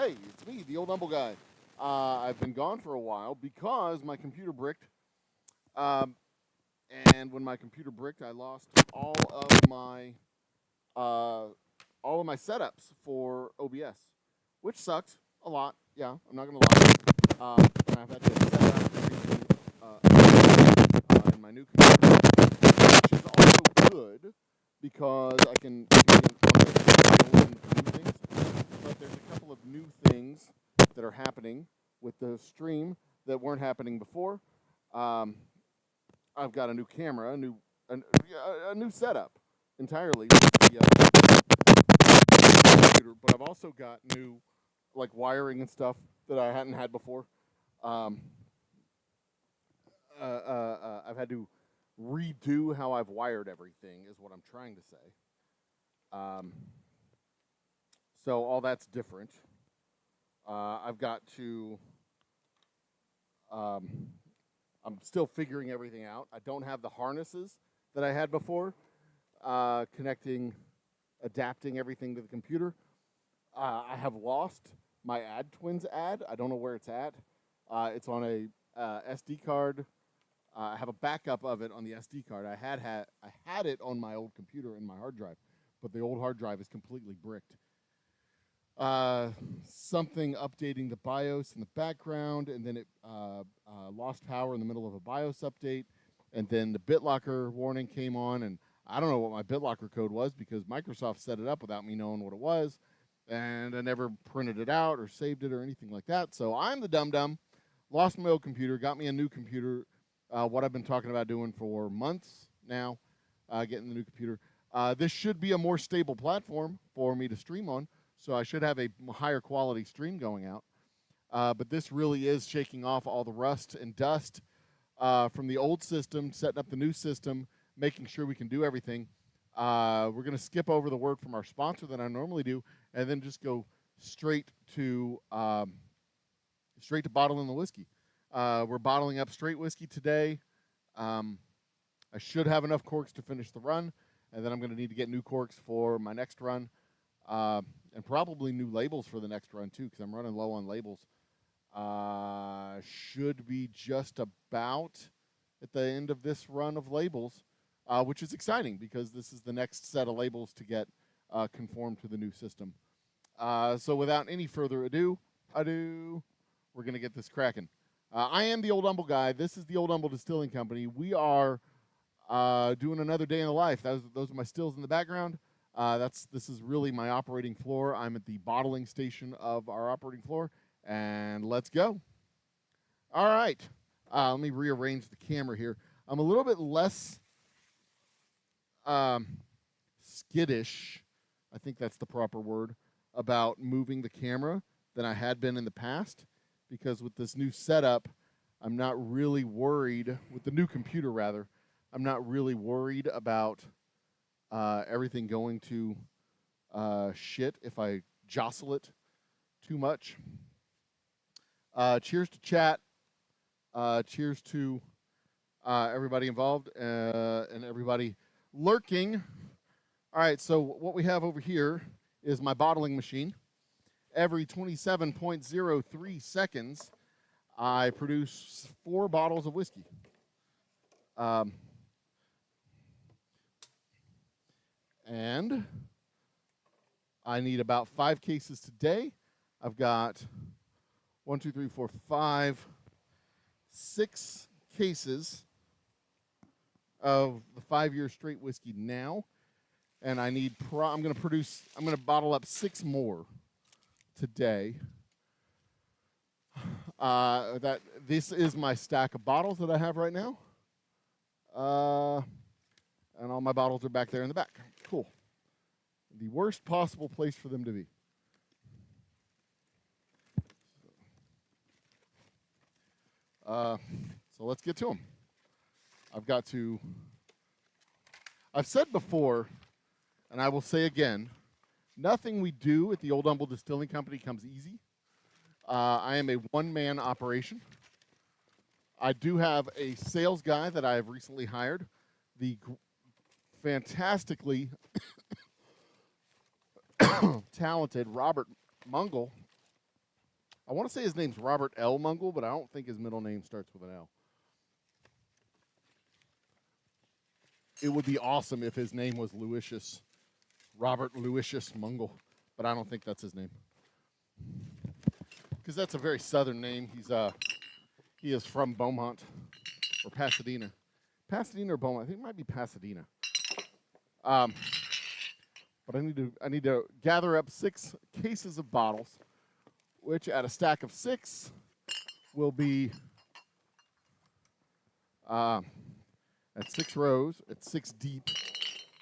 Hey, it's me, the Old Humble guy. I've been gone for a while because my computer bricked. Um, and when my computer bricked, I lost uh, all of my setups for OBS, which sucked a lot. Yeah, I'm not gonna lie. And I've had to set up everything in my new computer, which is also good because I can new things. But there's a couple of new things that are happening with the stream that weren't happening before. I've got a new camera, a new setup entirely with the computer, but I've also got new like wiring and stuff that I hadn't had before. I've had to redo how I've wired everything, is what I'm trying to say. So all that's different. I've got to. I'm still figuring everything out. I don't have the harnesses that I had before, adapting everything to the computer. I have lost my AdTwins ad. I don't know where it's at. It's on a SD card. I have a backup of it on the SD card. I had it on my old computer in my hard drive, but the old hard drive is completely bricked. Something updating the BIOS in the background, and then it lost power in the middle of a BIOS update, and then the BitLocker warning came on, and I don't know what my BitLocker code was because Microsoft set it up without me knowing what it was, and I never printed it out or saved it or anything like that. So I'm the dum-dum, lost my old computer, got me a new computer, what I've been talking about doing for months now, getting the new computer. This should be a more stable platform for me to stream on, so I should have a higher quality stream going out. But this really is shaking off all the rust and dust from the old system, setting up the new system, making sure we can do everything. We're going to skip over the word from our sponsor that I normally do, and then just go straight to bottling the whiskey. We're bottling up straight whiskey today. I should have enough corks to finish the run, and then I'm going to need to get new corks for my next run. And probably new labels for the next run, too, because I'm running low on labels. Should be just about at the end of this run of labels, which is exciting because this is the next set of labels to get conformed to the new system. So without any further ado, we're going to get this cracking. I am the Old Humble guy. This is the Old Humble Distilling Company. We are doing another day in the life. Those are my stills in the background. This is really my operating floor. I'm at the bottling station of our operating floor, and let's go. All right. Let me rearrange the camera here. I'm a little bit less skittish, I think that's the proper word, about moving the camera than I had been in the past, because with this new setup, I'm not really worried, with the new computer rather, I'm not really worried about everything going to shit if I jostle it too much. Cheers to chat. Cheers to everybody involved and everybody lurking. All right, so what we have over here is my bottling machine. Every 27.03 seconds, I produce 4 bottles of whiskey. And I need about 5 cases today. I've got 1, 2, 3, 4, 5, 6 cases of the 5-year straight whiskey now, and I need. I'm going to bottle up 6 more today. This is my stack of bottles that I have right now, and all my bottles are back there in the back. Cool. The worst possible place for them to be. So let's get to them. I've said before, and I will say again, nothing we do at the Old Humble Distilling Company comes easy. I am a one-man operation. I do have a sales guy that I have recently hired, the fantastically talented Robert Mungle. I want to say his name's Robert L. Mungle, but I don't think his middle name starts with an L. It would be awesome if his name was Lucius, Robert Lucius Mungle, but I don't think that's his name. Because that's a very southern name. He is from Beaumont or Pasadena. Pasadena or Beaumont? I think it might be Pasadena. But I need to gather up 6 cases of bottles, which at a stack of 6 will be at 6 rows, at 6 deep.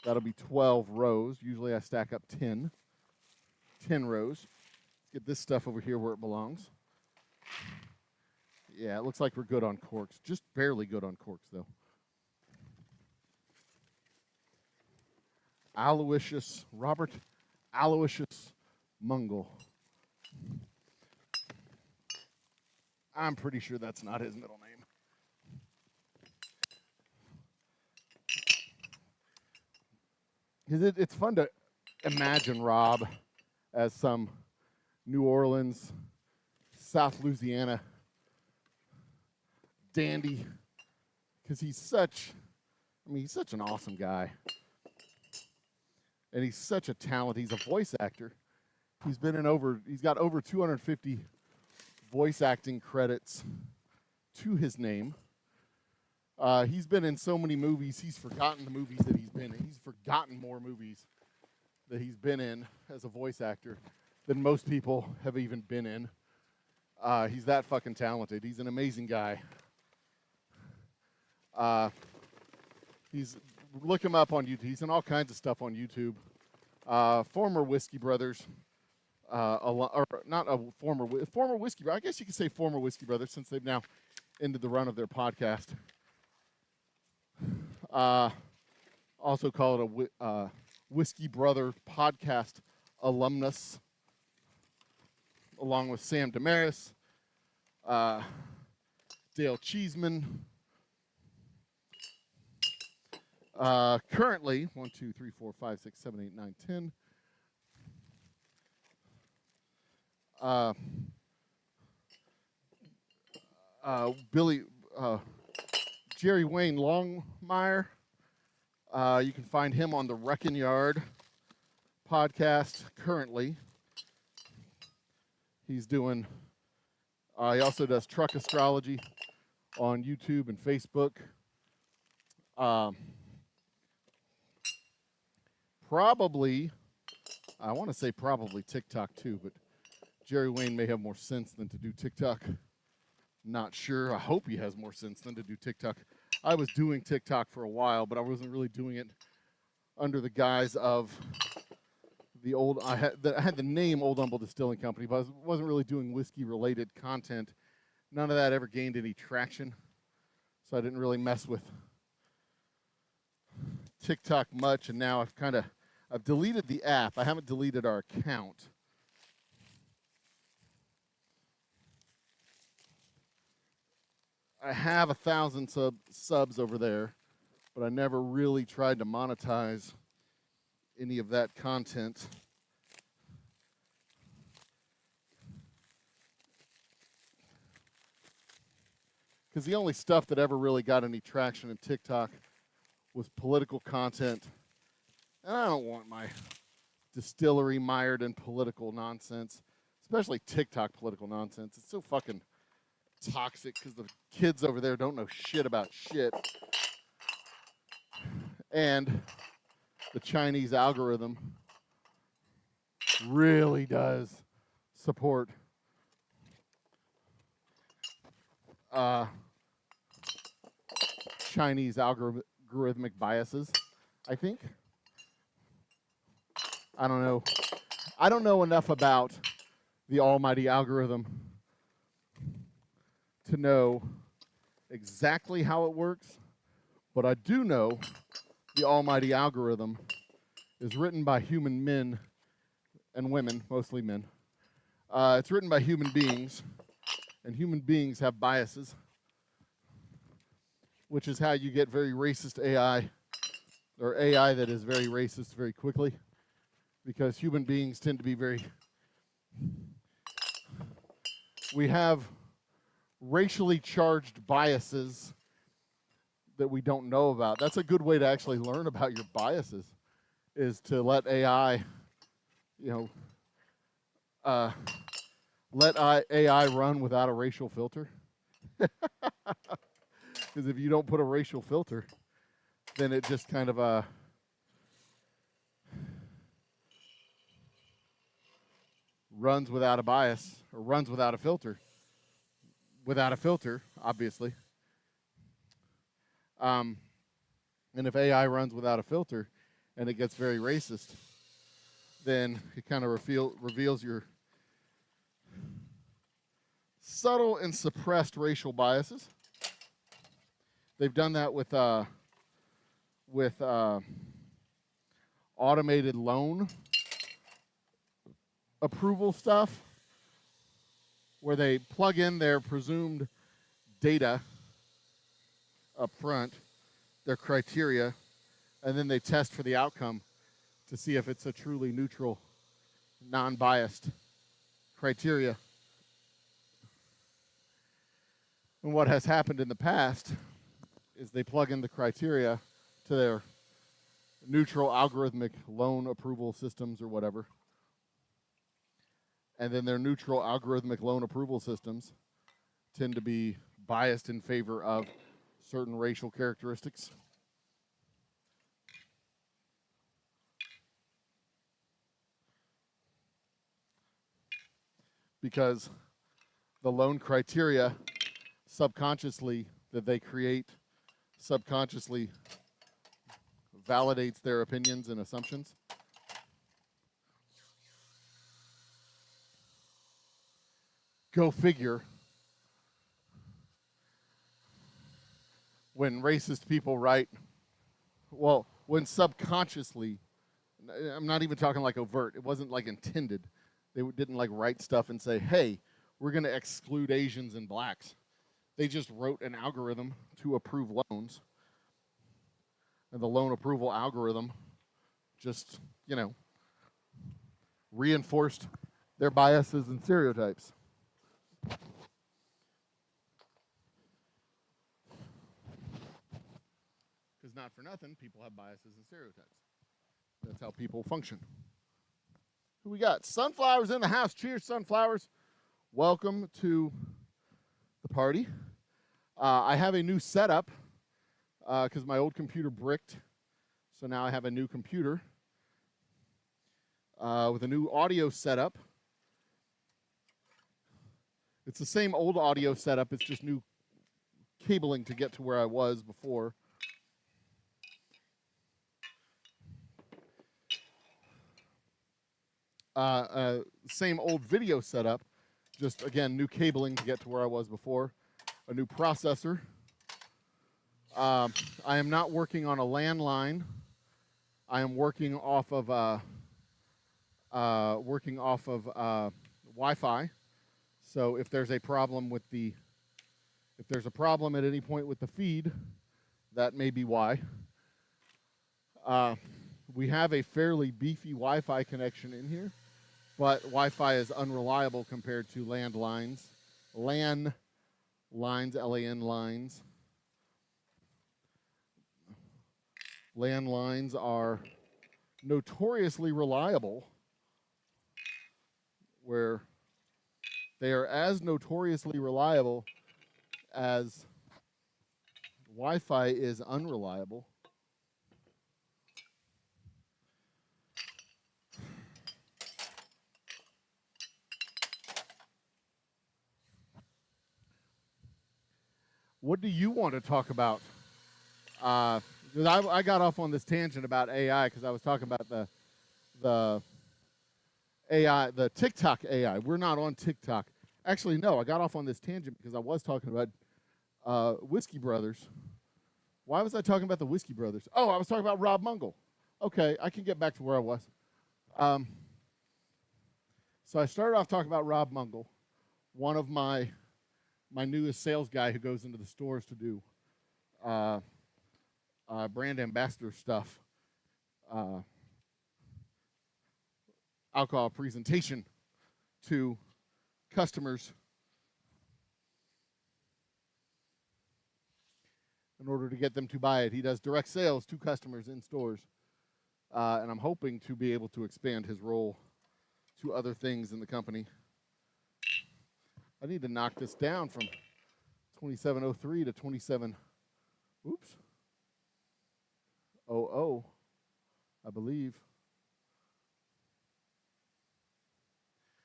That'll be 12 rows. Usually I stack up 10 rows. Let's get this stuff over here where it belongs. Yeah, it looks like we're good on corks. Just barely good on corks, though. Robert Aloysius Mungle. I'm pretty sure that's not his middle name. It's fun to imagine Rob as some New Orleans, South Louisiana dandy, because he's such an awesome guy. And he's such a talent. He's a voice actor. He's got over 250 voice acting credits to his name. He's been in so many movies, he's forgotten the movies that he's been in. He's forgotten more movies that he's been in as a voice actor than most people have even been in. He's that fucking talented. He's an amazing guy. Look him up on YouTube. He's in all kinds of stuff on YouTube. Former Whiskey Brothers, or not a former Whiskey Brothers. I guess you could say former Whiskey Brothers since they've now ended the run of their podcast. Also call it a Whiskey Brother podcast alumnus, along with Sam Damaris, Dale Cheeseman. Currently, 1, 2, 3, 4, 5, 6, 7, 8, 9, 10. Jerry Wayne Longmire. You can find him on the Wrecking Yard podcast currently. He also does Truck Astrology on YouTube and Facebook. I want to say probably TikTok too, but Jerry Wayne may have more sense than to do TikTok. Not sure. I hope he has more sense than to do TikTok. I was doing TikTok for a while, but I wasn't really doing it under the guise of the old. I had the name Old Humble Distilling Company, but I wasn't really doing whiskey-related content. None of that ever gained any traction, so I didn't really mess with TikTok much. And now I've deleted the app. I haven't deleted our account. I have 1,000 subs over there, but I never really tried to monetize any of that content. Because the only stuff that ever really got any traction in TikTok was political content. And I don't want my distillery mired in political nonsense, especially TikTok political nonsense. It's so fucking toxic because the kids over there don't know shit about shit. And the Chinese algorithm really does support Chinese algorithmic biases, I think. I don't know. I don't know enough about the almighty algorithm to know exactly how it works, but I do know the almighty algorithm is written by human men and women, mostly men. It's written by human beings, and human beings have biases, which is how you get very racist AI, or AI that is very racist very quickly, because human beings tend to be very we have racially charged biases that we don't know about. That's a good way to actually learn about your biases, is to let AI, let AI run without a racial filter. Because if you don't put a racial filter, then it just kind of runs without a bias, or runs without a filter. Without a filter, obviously. And if AI runs without a filter and it gets very racist, then it kind of reveals your subtle and suppressed racial biases. They've done that with automated loan approval stuff, where they plug in their presumed data up front, their criteria, and then they test for the outcome to see if it's a truly neutral, non-biased criteria. And what has happened in the past is they plug in the criteria to their neutral algorithmic loan approval systems or whatever. And then their neutral algorithmic loan approval systems tend to be biased in favor of certain racial characteristics. Because the loan criteria subconsciously that they create subconsciously validates their opinions and assumptions. Go figure. When racist people write, well, when subconsciously, I'm not even talking like overt, it wasn't like intended. They didn't like write stuff and say, hey, we're going to exclude Asians and blacks. They just wrote an algorithm to approve loans. And the loan approval algorithm just, reinforced their biases and stereotypes. Because not for nothing, people have biases and stereotypes. That's how people function. Who we got? Sunflowers in the house. Cheers, sunflowers. Welcome to the party. I have a new setup because my old computer bricked. So now I have a new computer with a new audio setup. It's the same old audio setup. It's just new cabling to get to where I was before. Same old video setup, just again new cabling to get to where I was before. A new processor. I am not working on a landline. I am working off of Wi-Fi. So if there's a problem with if there's a problem at any point with the feed, that may be why. We have a fairly beefy Wi-Fi connection in here, but Wi-Fi is unreliable compared to landlines. LAN lines, LAN lines. Landlines are notoriously reliable, where they are as notoriously reliable as Wi-Fi is unreliable. What do you want to talk about? Because I got off on this tangent about AI because I was talking about the AI, the TikTok AI. We're not on TikTok. Actually, no, I got off on this tangent because I was talking about Whiskey Brothers. Why was I talking about the Whiskey Brothers? Oh, I was talking about Rob Mungle. Okay, I can get back to where I was. So I started off talking about Rob Mungle, one of my newest sales guy who goes into the stores to do brand ambassador stuff, alcohol presentation to customers in order to get them to buy it. He does direct sales to customers in stores. And I'm hoping to be able to expand his role to other things in the company. I need to knock this down from 2703 to 27, oops, 00, I believe.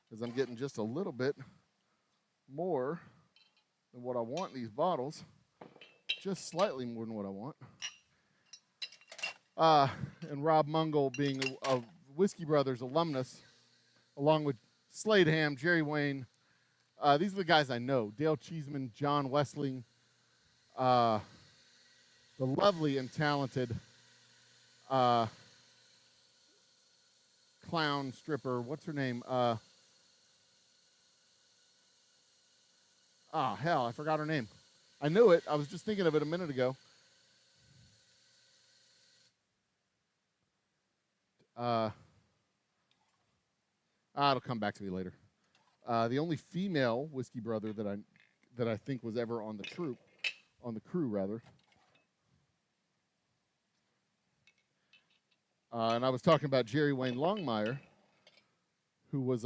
Because I'm getting just a little bit more than what I want in these bottles. Just slightly more than what I want. And Rob Mungle being a Whiskey Brothers alumnus, along with Slade Ham, Jerry Wayne. These are the guys I know. Dale Cheeseman, John Westling, the lovely and talented clown stripper. What's her name? Hell, I forgot her name. I knew it. I was just thinking of it a minute ago. It'll come back to me later. The only female whiskey brother that I think was ever on the crew, rather. And I was talking about Jerry Wayne Longmire, who was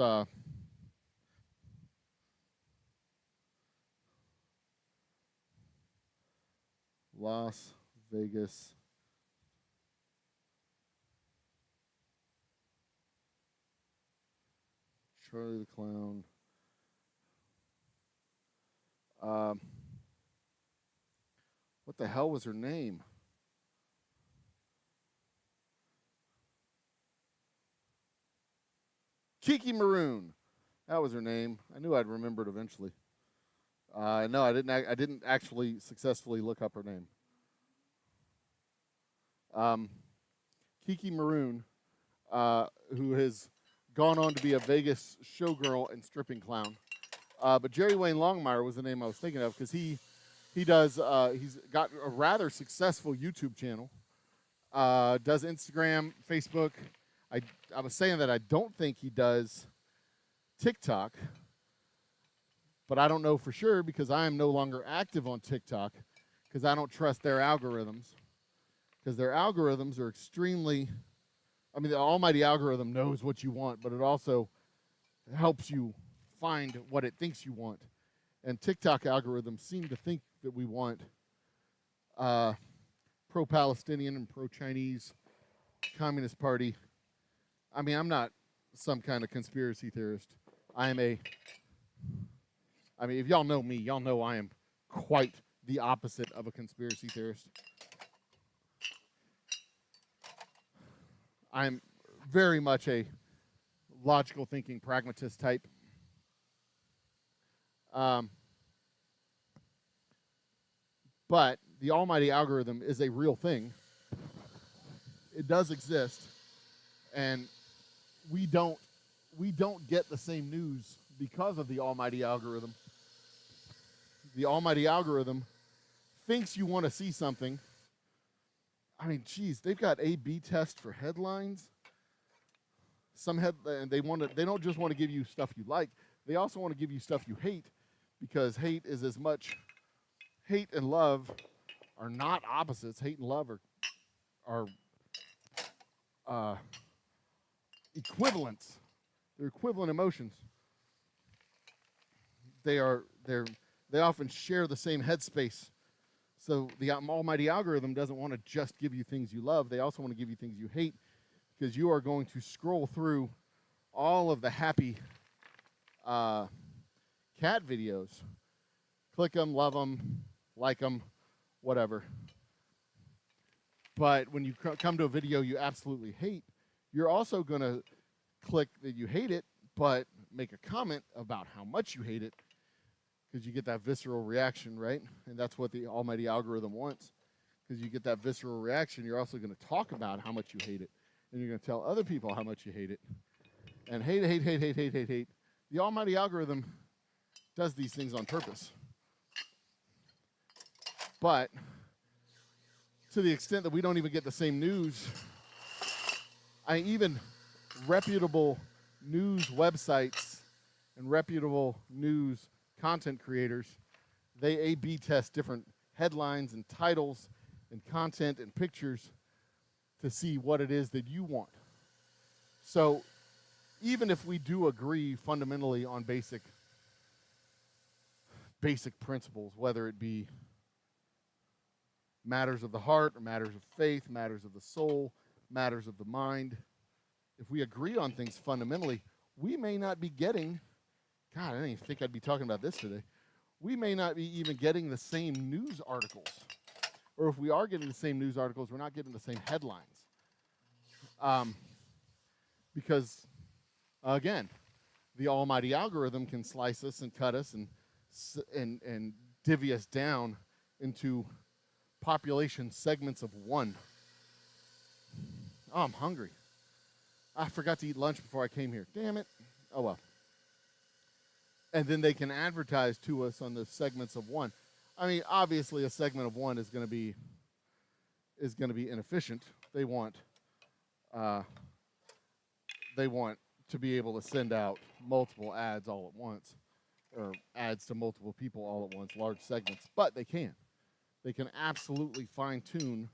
Las Vegas Charlie the Clown. What the hell was her name? Kiki Maroon. That was her name. I knew I'd remember it eventually. No, I didn't actually successfully look up her name. Kiki Maroon, who has gone on to be a Vegas showgirl and stripping clown. But Jerry Wayne Longmire was the name I was thinking of because he's got a rather successful YouTube channel. Does Instagram, Facebook. I was saying that I don't think he does TikTok, but I don't know for sure because I am no longer active on TikTok because I don't trust their algorithms. Because their algorithms are extremely, I mean, the almighty algorithm knows what you want, but it also helps you find what it thinks you want. And TikTok algorithms seem to think that we want pro-Palestinian and pro-Chinese Communist Party. I mean, I'm not some kind of conspiracy theorist. I mean, if y'all know me, y'all know I am quite the opposite of a conspiracy theorist. I'm very much a logical thinking pragmatist type. But the almighty algorithm is a real thing. It does exist. And we don't get the same news because of the almighty algorithm. The almighty algorithm thinks you want to see something. I mean, geez, they've got A/B tests for headlines. They don't just want to give you stuff you like. They also want to give you stuff you hate, because hate and love are not opposites. Hate and love are equivalents. They're equivalent emotions. They often share the same headspace. So the almighty algorithm doesn't want to just give you things you love. They also want to give you things you hate, because you are going to scroll through all of the happy cat videos. Click them, love them, like them, whatever. But when you come to a video you absolutely hate, you're also going to click that you hate it, but make a comment about how much you hate it, because you get that visceral reaction, right? And that's what the almighty algorithm wants. Because you get that visceral reaction, you're also going to talk about how much you hate it. And you're going to tell other people how much you hate it. And hate. The almighty algorithm does these things on purpose. But to the extent that we don't even get the same news, even reputable news websites and reputable news content creators, they A/B test different headlines and titles and content and pictures to see what it is that you want. So even if we do agree fundamentally on basic principles, whether it be matters of the heart or matters of faith, matters of the soul, matters of the mind, if we agree on things fundamentally, we may not be getting, God, I didn't even think I'd be talking about this today. We may not be even getting the same news articles. Or if we are getting the same news articles, we're not getting the same headlines. Because, again, the almighty algorithm can slice us and cut us and divvy us down into population segments of one. Oh, I'm hungry. I forgot to eat lunch before I came here. Damn it. Oh, well. And then they can advertise to us on the segments of one. I mean, obviously, a segment of one is going to be inefficient. They want to be able to send out multiple ads all at once, or ads to multiple people all at once, large segments. But they can. They can absolutely fine-tune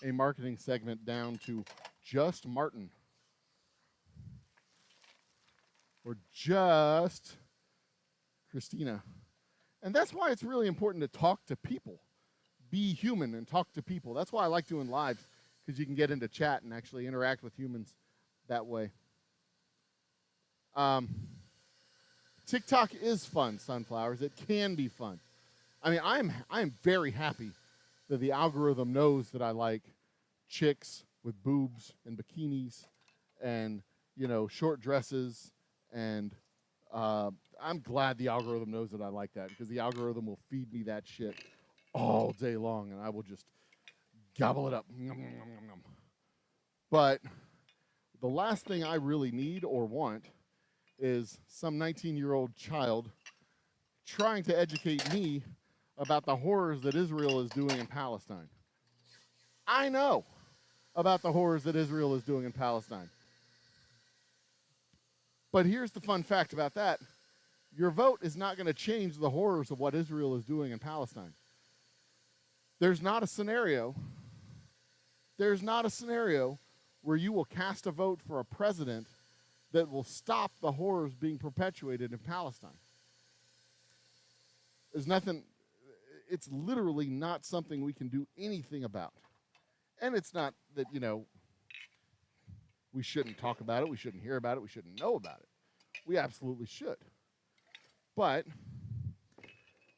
a marketing segment down to just Martin or just Christina. And that's why it's really important to talk to people. Be human and talk to people. That's why I like doing lives, because you can get into chat and actually interact with humans that way. TikTok is fun, Sunflowers. It can be fun. I mean, I'm very happy that the algorithm knows that I like chicks with boobs and bikinis and, short dresses. And I'm glad the algorithm knows that I like that, because the algorithm will feed me that shit all day long, and I will just gobble it up. But the last thing I really need or want is some 19-year-old child trying to educate me about the horrors that Israel is doing in Palestine. I know about the horrors that Israel is doing in Palestine. But here's the fun fact about that. Your vote is not going to change the horrors of what Israel is doing in Palestine. There's not a scenario where you will cast a vote for a president that will stop the horrors being perpetuated in Palestine. There's nothing, it's literally not something we can do anything about. And it's not that, we shouldn't talk about it, we shouldn't hear about it, we shouldn't know about it. We absolutely should. But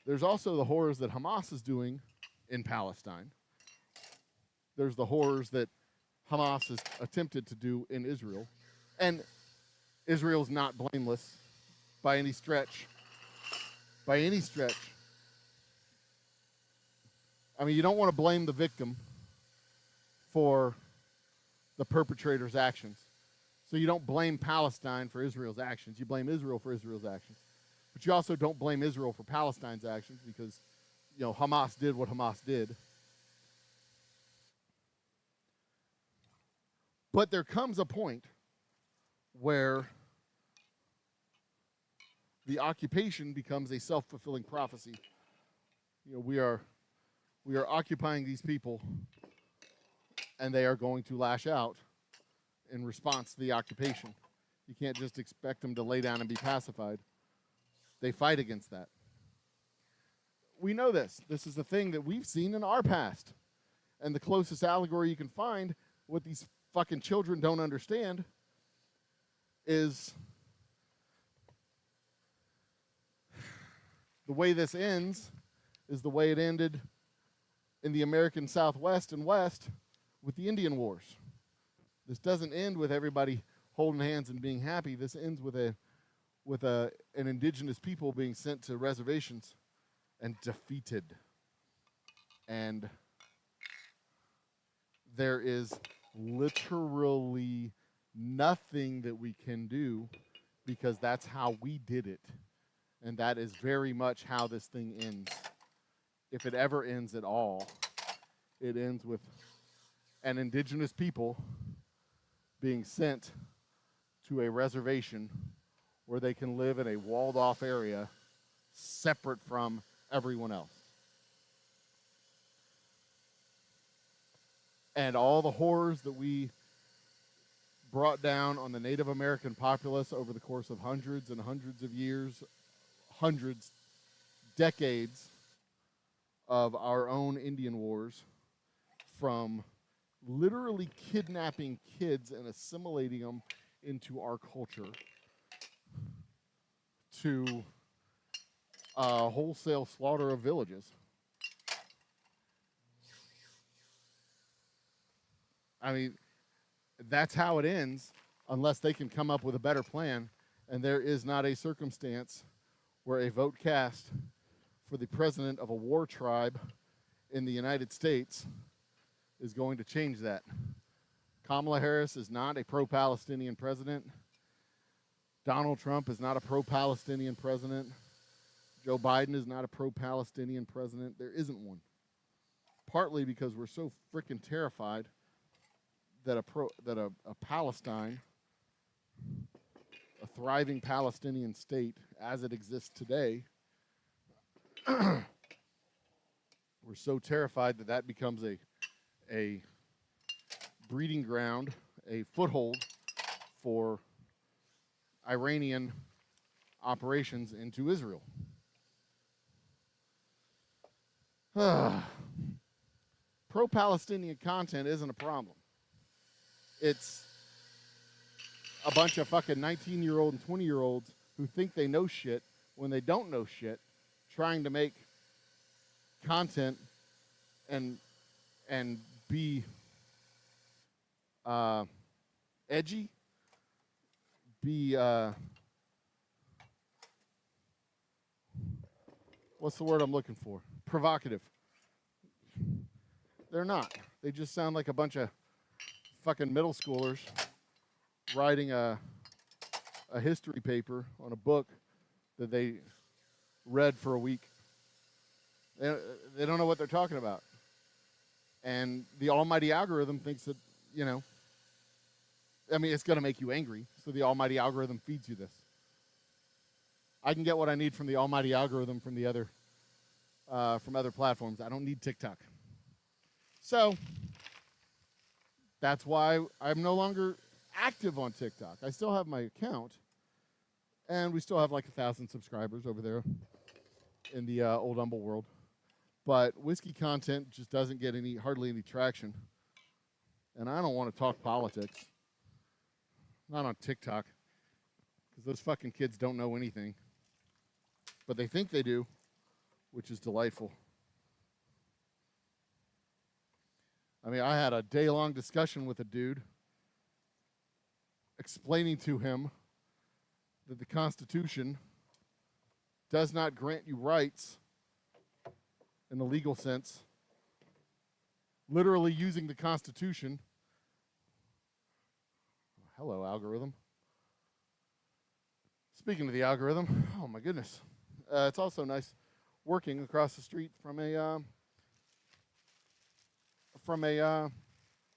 there's also the horrors that Hamas is doing in Palestine. There's the horrors that Hamas has attempted to do in Israel. And Israel's not blameless by any stretch. By any stretch. I mean, you don't want to blame the victim for the perpetrator's actions. So you don't blame Palestine for Israel's actions. You blame Israel for Israel's actions. But you also don't blame Israel for Palestine's actions, because, Hamas did what Hamas did. But there comes a point where the occupation becomes a self-fulfilling prophecy. We are occupying these people, and they are going to lash out in response to the occupation. You can't just expect them to lay down and be pacified. They fight against that. We know this. This is the thing that we've seen in our past. And the closest allegory you can find, what these fucking children don't understand, is the way this ends is the way it ended in the American Southwest and West with the Indian Wars. This doesn't end with everybody holding hands and being happy. This ends with an indigenous people being sent to reservations and defeated. And there is literally nothing that we can do, because that's how we did it. And that is very much how this thing ends. If it ever ends at all, it ends with an indigenous people being sent to a reservation where they can live in a walled-off area separate from everyone else. and all the horrors that we brought down on the Native American populace over the course of hundreds and hundreds of years, hundreds, decades of our own Indian wars, from literally kidnapping kids and assimilating them into our culture, to wholesale slaughter of villages. I mean, that's how it ends, unless they can come up with a better plan. And there is not a circumstance where a vote cast for the president of a war tribe in the United States is going to change that. Kamala Harris is not a pro-Palestinian president. Donald Trump is not a pro-Palestinian president. Joe Biden is not a pro-Palestinian president. There isn't one. Partly because we're so freaking terrified that a Palestine, a thriving Palestinian state as it exists today, we're so terrified that that becomes a breeding ground, a foothold for Iranian operations into Israel. Pro-Palestinian content isn't a problem. It's a bunch of fucking 19-year-old and 20-year-olds who think they know shit when they don't know shit, trying to make content and be edgy, be what's the word I'm looking for? Provocative. They're not. They just sound like a bunch of fucking middle schoolers writing a history paper on a book that they read for a week. They don't know what they're talking about. And the almighty algorithm thinks that, you know, I mean, it's going to make you angry, so the almighty algorithm feeds you this. I can get what I need from the almighty algorithm from other platforms. I don't need TikTok. So that's why I'm no longer active on TikTok. I still have my account, and we still have like 1,000 subscribers over there in the Old Humble world. But whiskey content just doesn't get hardly any traction. And I don't want to talk politics. Not on TikTok. Because those fucking kids don't know anything. But they think they do, which is delightful. I mean, I had a day-long discussion with a dude explaining to him that the Constitution does not grant you rights in the legal sense. Literally using the Constitution. Hello, algorithm. Speaking of the algorithm, oh my goodness. It's also nice working across the street or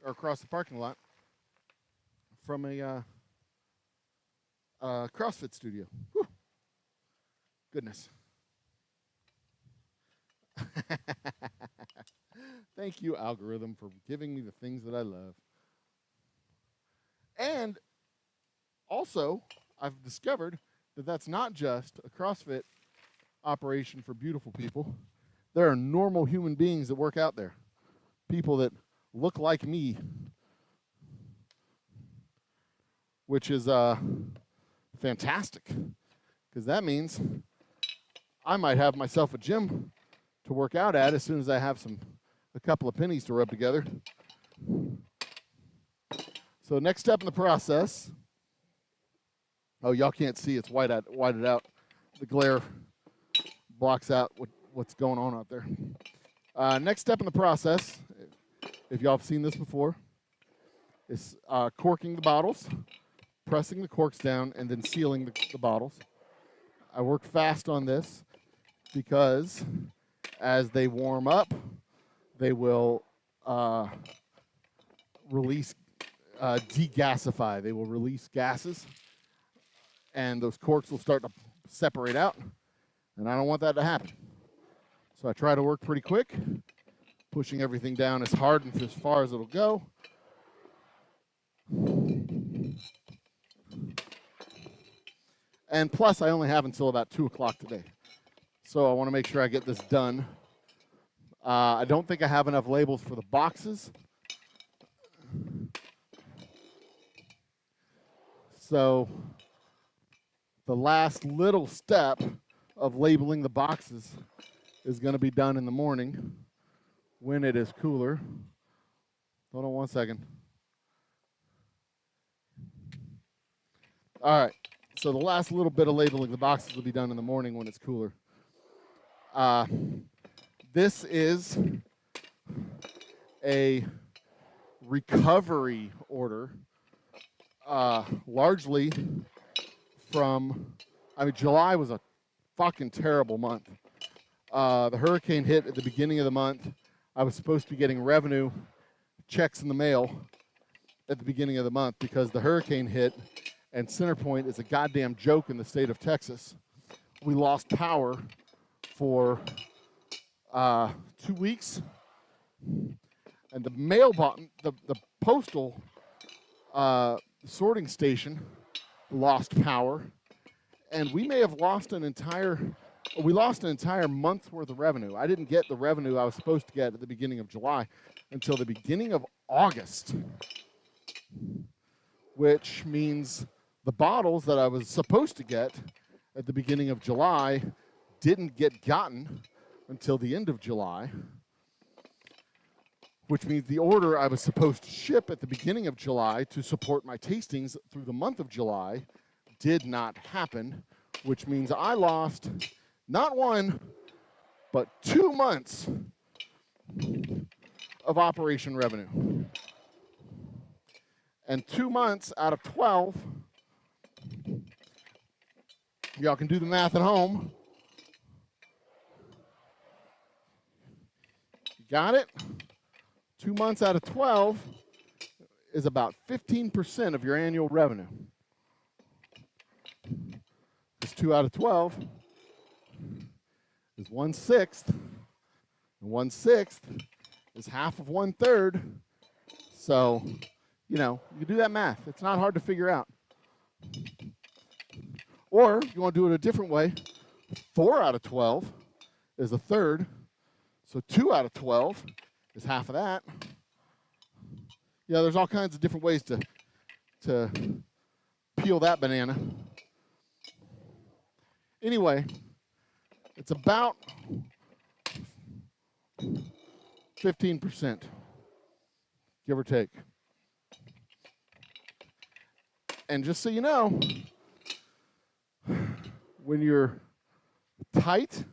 across the parking lot from a CrossFit studio. Whew. Goodness. Thank you, algorithm, for giving me the things that I love. And also, I've discovered that that's not just a CrossFit operation for beautiful people. There are normal human beings that work out there. People that look like me, which is fantastic, because that means I might have myself a gym to work out at as soon as I have a couple of pennies to rub together. So next step in the process. Oh, y'all can't see. It's whited out. The glare blocks out what's going on out there. Next step in the process, if y'all have seen this before, is corking the bottles, pressing the corks down, and then sealing the bottles. I work fast on this because as they warm up, they will degasify. They will release gases, and those corks will start to separate out, and I don't want that to happen. So I try to work pretty quick, Pushing everything down as hard and as far as it'll go. And plus, I only have until about 2 o'clock today. So I want to make sure I get this done. I don't think I have enough labels for the boxes. So the last little step of labeling the boxes is going to be done in the morning when it is cooler. Hold on one second. All right. So the last little bit of labeling the boxes will be done in the morning when it's cooler. This is a recovery order, largely from, July was a fucking terrible month. The hurricane hit at the beginning of the month. I was supposed to be getting revenue checks in the mail at the beginning of the month because the hurricane hit, and Centerpoint is a goddamn joke in the state of Texas. We lost power for 2 weeks, and the the postal sorting station lost power, and we may have lost an entire month's worth of revenue. I didn't get the revenue I was supposed to get at the beginning of July until the beginning of August, which means the bottles that I was supposed to get at the beginning of July didn't get gotten until the end of July, which means the order I was supposed to ship at the beginning of July to support my tastings through the month of July did not happen, which means I lost not 1, but 2 months of operation revenue. And 2 months out of 12, y'all can do the math at home. You got it? 2 months out of 12 is about 15% of your annual revenue. Because 2 out of 12 is 1/6, and 1/6 is half of 1/3. So, you can do that math. It's not hard to figure out. Or if you want to do it a different way, 4 out of 12 is 1/3. So 2 out of 12 is half of that. Yeah, there's all kinds of different ways to peel that banana. Anyway, it's about 15%, give or take. And just so you know, when you're tight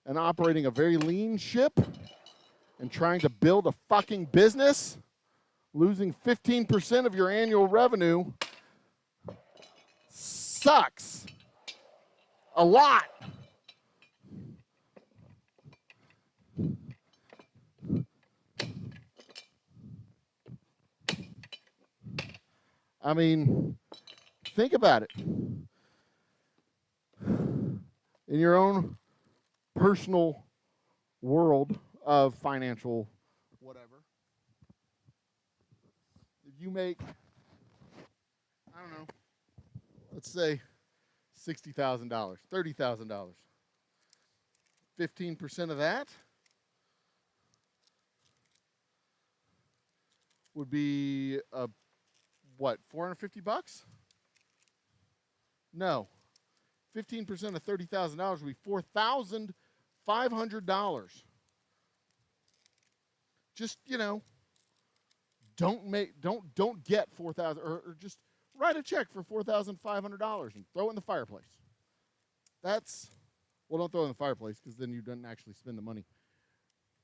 and operating a very lean ship and trying to build a fucking business, losing 15% of your annual revenue sucks a lot. Think about it. In your own personal world of financial whatever, if you make, let's say $60,000, $30,000, 15% of that would be $450? No. 15% of $30,000 would be $4,500. Just, don't get $4,000 or just write a check for $4,500 and throw it in the fireplace. Don't throw it in the fireplace because then you didn't actually spend the money.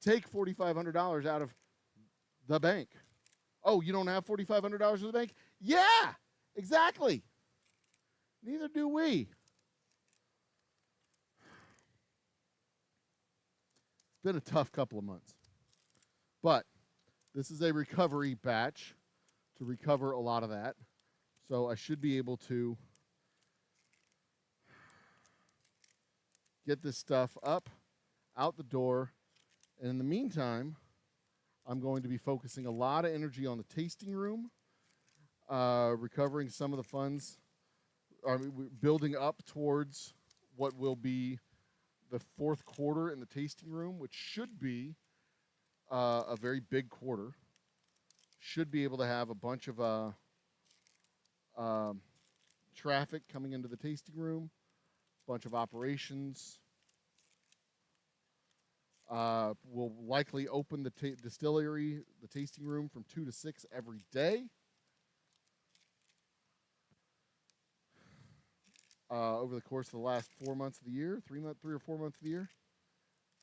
Take $4,500 out of the bank. Oh, you don't have $4,500 in the bank? Yeah, exactly. Neither do we. Been a tough couple of months. But this is a recovery batch to recover a lot of that. So I should be able to get this stuff up, out the door, And in the meantime, I'm going to be focusing a lot of energy on the tasting room, recovering some of the funds, building up towards what will be the fourth quarter in the tasting room, which should be a very big quarter. Should be able to have a bunch of traffic coming into the tasting room, bunch of operations. We'll likely open the distillery, the tasting room, from 2 to 6 every day. Over the course of the last 4 months of the year, 3 or 4 months of the year.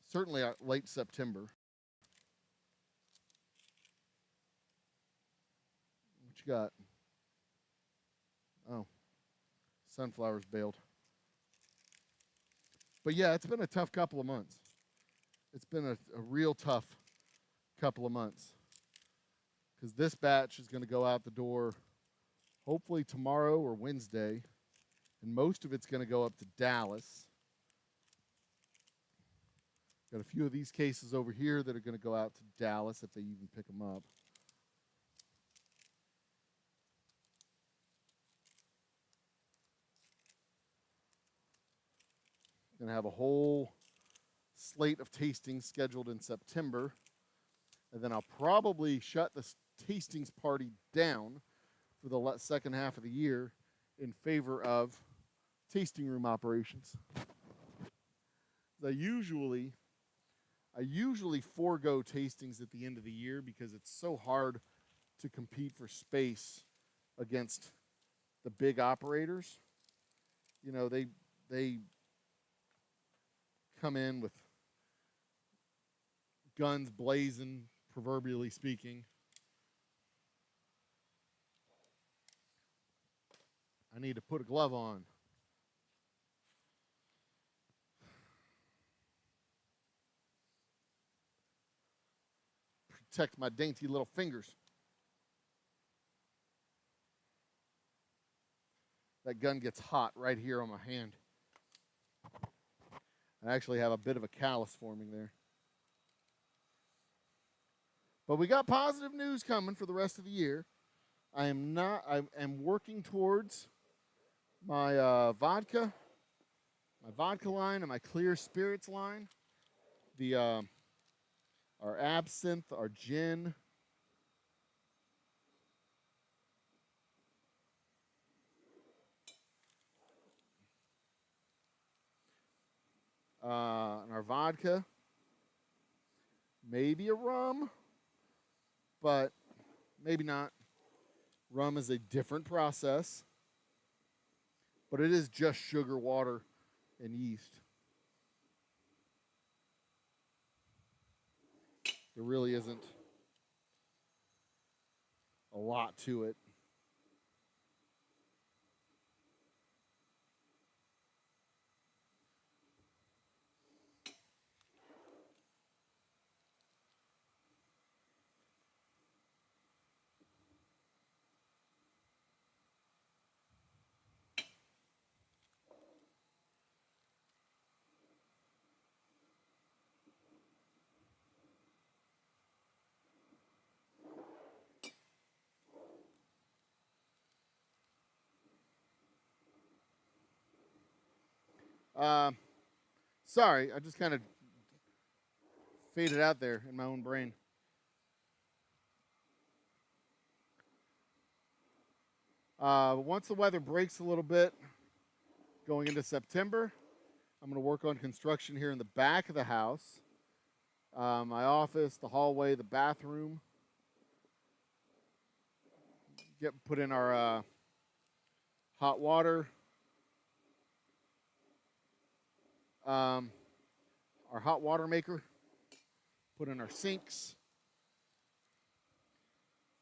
Certainly late September. What you got? Oh, sunflowers bailed. But yeah, it's been a tough couple of months. It's been a real tough couple of months. Because this batch is going to go out the door hopefully tomorrow or Wednesday. And most of it's going to go up to Dallas. Got a few of these cases over here that are going to go out to Dallas if they even pick them up. Going to have a whole slate of tastings scheduled in September. And then I'll probably shut the tastings party down for the second half of the year in favor of tasting room operations. I usually forego tastings at the end of the year because it's so hard to compete for space against the big operators. You know, they come in with guns blazing, proverbially speaking. I need to put a glove on. Protect my dainty little fingers. That gun gets hot right here on my hand. I actually have a bit of a callus forming there. But we got positive news coming for the rest of the year. I am working towards my vodka line and my clear spirits line. Our absinthe, our gin. And our vodka. Maybe a rum, but maybe not. Rum is a different process, but it is just sugar, water, and yeast. There really isn't a lot to it. Sorry, I just kind of faded out there in my own brain. Once the weather breaks a little bit, going into September, I'm going to work on construction here in the back of the house. My office, the hallway, the bathroom. Put in our hot water. Our hot water maker. Put in our sinks.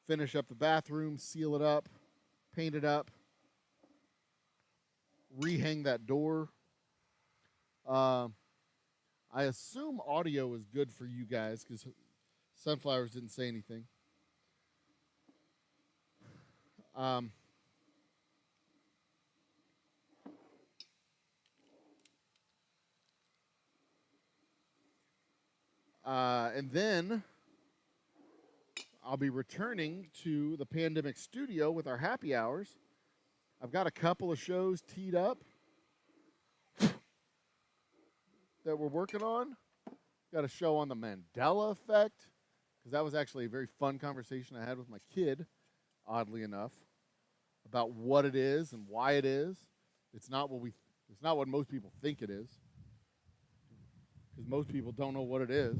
Finish up the bathroom, seal it up, paint it up. Rehang that door. I assume audio is good for you guys because Sunflowers didn't say anything. And then I'll be returning to the Pandemic Studio with our happy hours. I've got a couple of shows teed up that we're working on. Got a show on the Mandela Effect, because that was actually a very fun conversation I had with my kid, oddly enough, about what it is and why it is. It's not what most people think it is, because most people don't know what it is.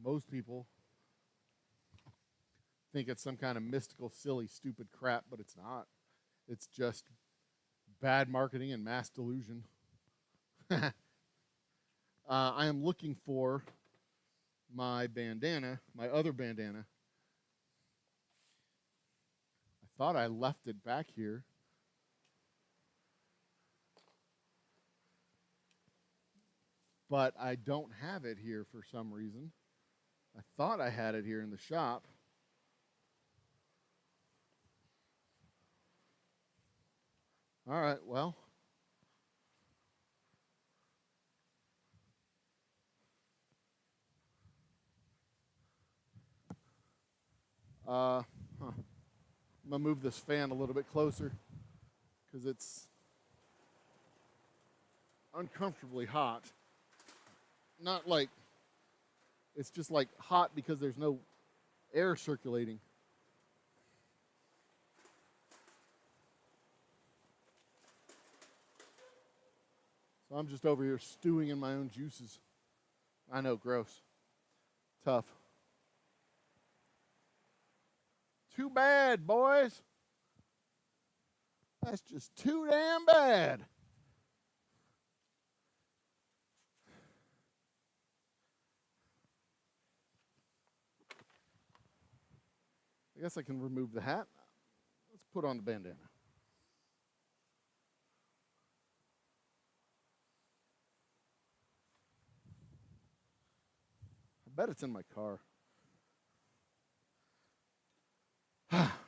Most people think it's some kind of mystical, silly, stupid crap, but it's not. It's just bad marketing and mass delusion. I am looking for my bandana, my other bandana. I thought I left it back here. But I don't have it here for some reason. I thought I had it here in the shop. All right, well. I'm going to move this fan a little bit closer because it's uncomfortably hot. Not like, it's just like hot because there's no air circulating. So I'm just over here stewing in my own juices. I know, gross. Tough. Too bad, boys. That's just too damn bad. I guess I can remove the hat. Let's put on the bandana. I bet it's in my car.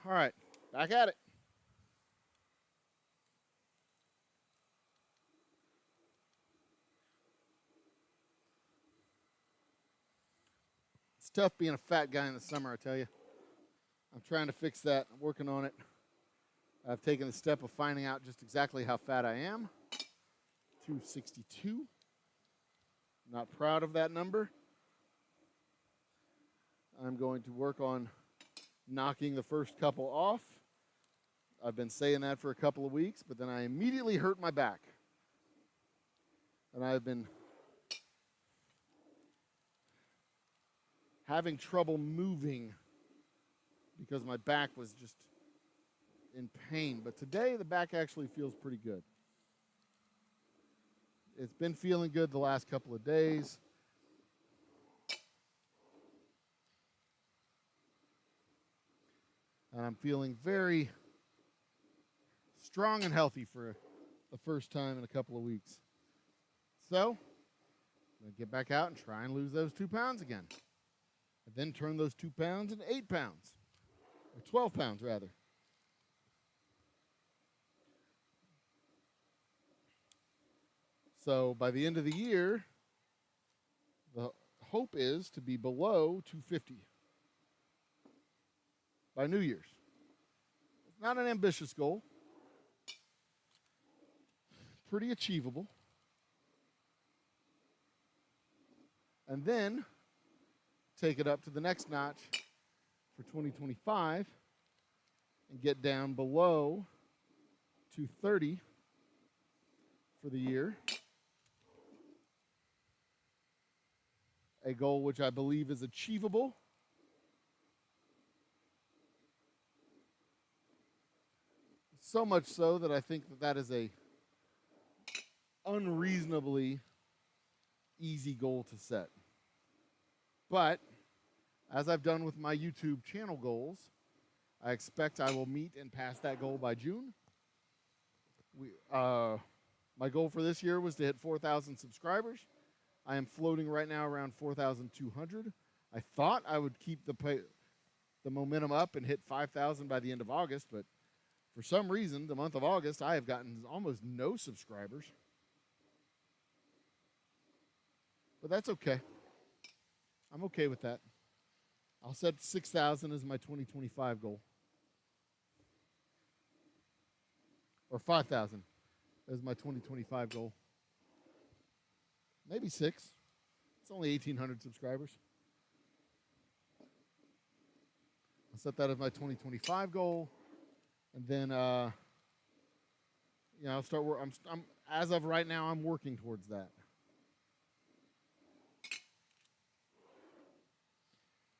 All right, back at it. It's tough being a fat guy in the summer, I tell you. I'm trying to fix that. I'm working on it. I've taken the step of finding out just exactly how fat I am. 262. Not proud of that number. I'm going to work on knocking the first couple off. I've been saying that for a couple of weeks, but then I immediately hurt my back. And I've been having trouble moving because my back was just in pain. But today, the back actually feels pretty good. It's been feeling good the last couple of days. And I'm feeling very strong and healthy for the first time in a couple of weeks. So, I'm going to get back out and try and lose those 2 pounds again. And then turn those 2 pounds into 8 pounds. Or 12 pounds, rather. So, by the end of the year, the hope is to be below 250 by New Year's. It's not an ambitious goal. Pretty achievable. And then take it up to the next notch for 2025 and get down below 230 for the year. A goal which I believe is achievable. So much so that I think that that is a unreasonably easy goal to set. But as I've done with my YouTube channel goals, I expect I will meet and pass that goal by June. My goal for this year was to hit 4,000 subscribers. I am floating right now around 4,200. I thought I would keep the momentum up and hit 5,000 by the end of August, but for some reason, the month of August, I have gotten almost no subscribers. But that's okay. I'm okay with that. I'll set 6,000 as my 2025 goal. Or 5,000 as my 2025 goal. Maybe 6. It's only 1,800 subscribers. I'll set that as my 2025 goal. And then, I'll start work. I'm as of right now, I'm working towards that.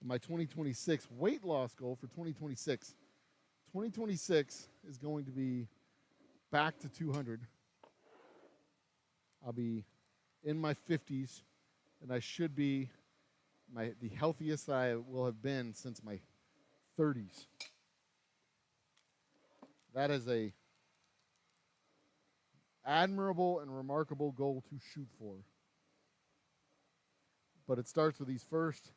My 2026 weight loss goal for 2026. 2026 is going to be back to 200. I'll be in my 50s, and I should be the healthiest I will have been since my 30s. That is a admirable and remarkable goal to shoot for. But it starts with these first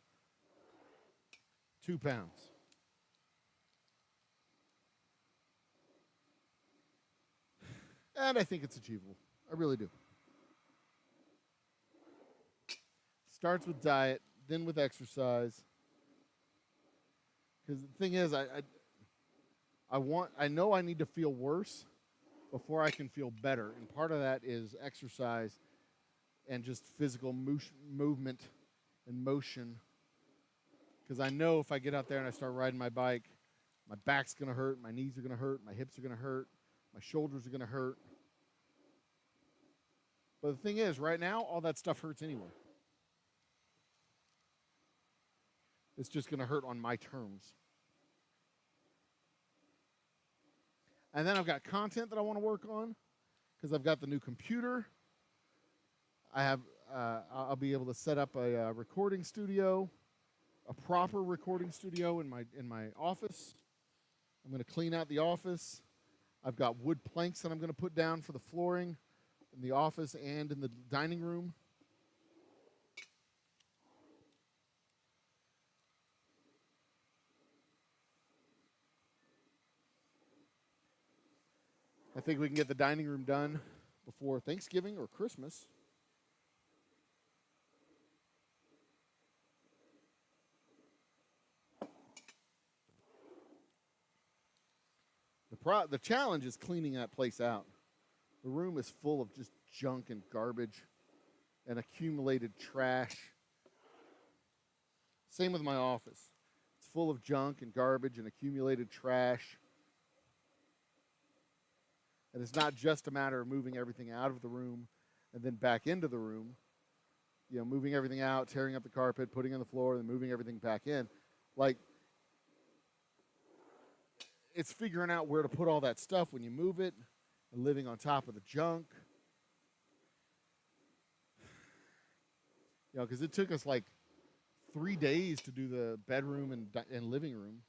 2 pounds. And I think it's achievable. I really do. Starts with diet, then with exercise. Because the thing is, I know I need to feel worse before I can feel better. And part of that is exercise and just physical movement and motion. Because I know if I get out there and I start riding my bike, my back's going to hurt, my knees are going to hurt, my hips are going to hurt, my shoulders are going to hurt. But the thing is, right now, all that stuff hurts anyway. It's just going to hurt on my terms. And then I've got content that I want to work on because I've got the new computer. I'll be able to set up a recording studio, a proper recording studio in my office. I'm going to clean out the office. I've got wood planks that I'm going to put down for the flooring in the office and in the dining room. I think we can get the dining room done before Thanksgiving or Christmas. The challenge is cleaning that place out. The room is full of just junk and garbage and accumulated trash. Same with my office. It's full of junk and garbage and accumulated trash. And it's not just a matter of moving everything out of the room and then back into the room. You know, moving everything out, tearing up the carpet, putting it on the floor, and moving everything back in. Like, it's figuring out where to put all that stuff when you move it and living on top of the junk. You know, because it took us like 3 days to do the bedroom and living room.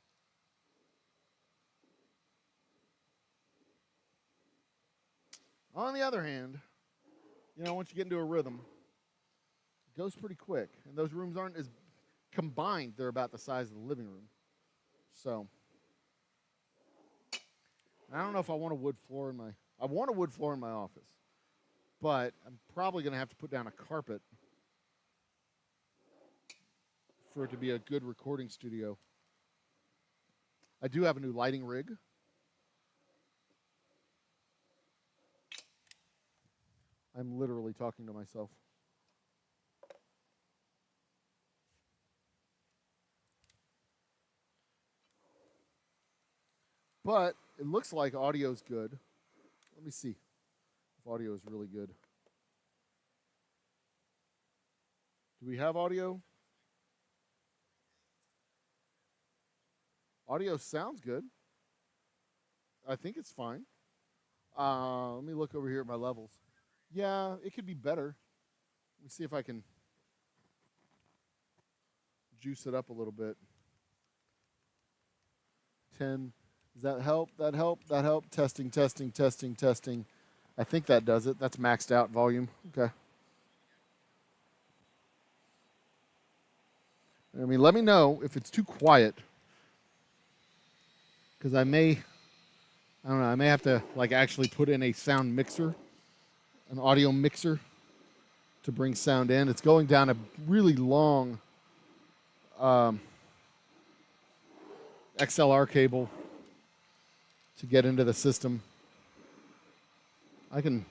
On the other hand, you know, once you get into a rhythm, it goes pretty quick. And those rooms aren't as combined. They're about the size of the living room. So, I don't know if I want a wood floor I want a wood floor in my office. But I'm probably going to have to put down a carpet for it to be a good recording studio. I do have a new lighting rig. I'm literally talking to myself. But it looks like audio's good. Let me see if audio is really good. Do we have audio? Audio sounds good. I think it's fine. Let me look over here at my levels. Yeah, it could be better. Let me see if I can juice it up a little bit. 10. Does that help? That help? That help? Testing, testing, testing, testing. I think that does it. That's maxed out volume. Okay. I mean, let me know if it's too quiet. Because I may have to like actually put in a sound mixer, an audio mixer to bring sound in. It's going down a really long XLR cable to get into the system. I can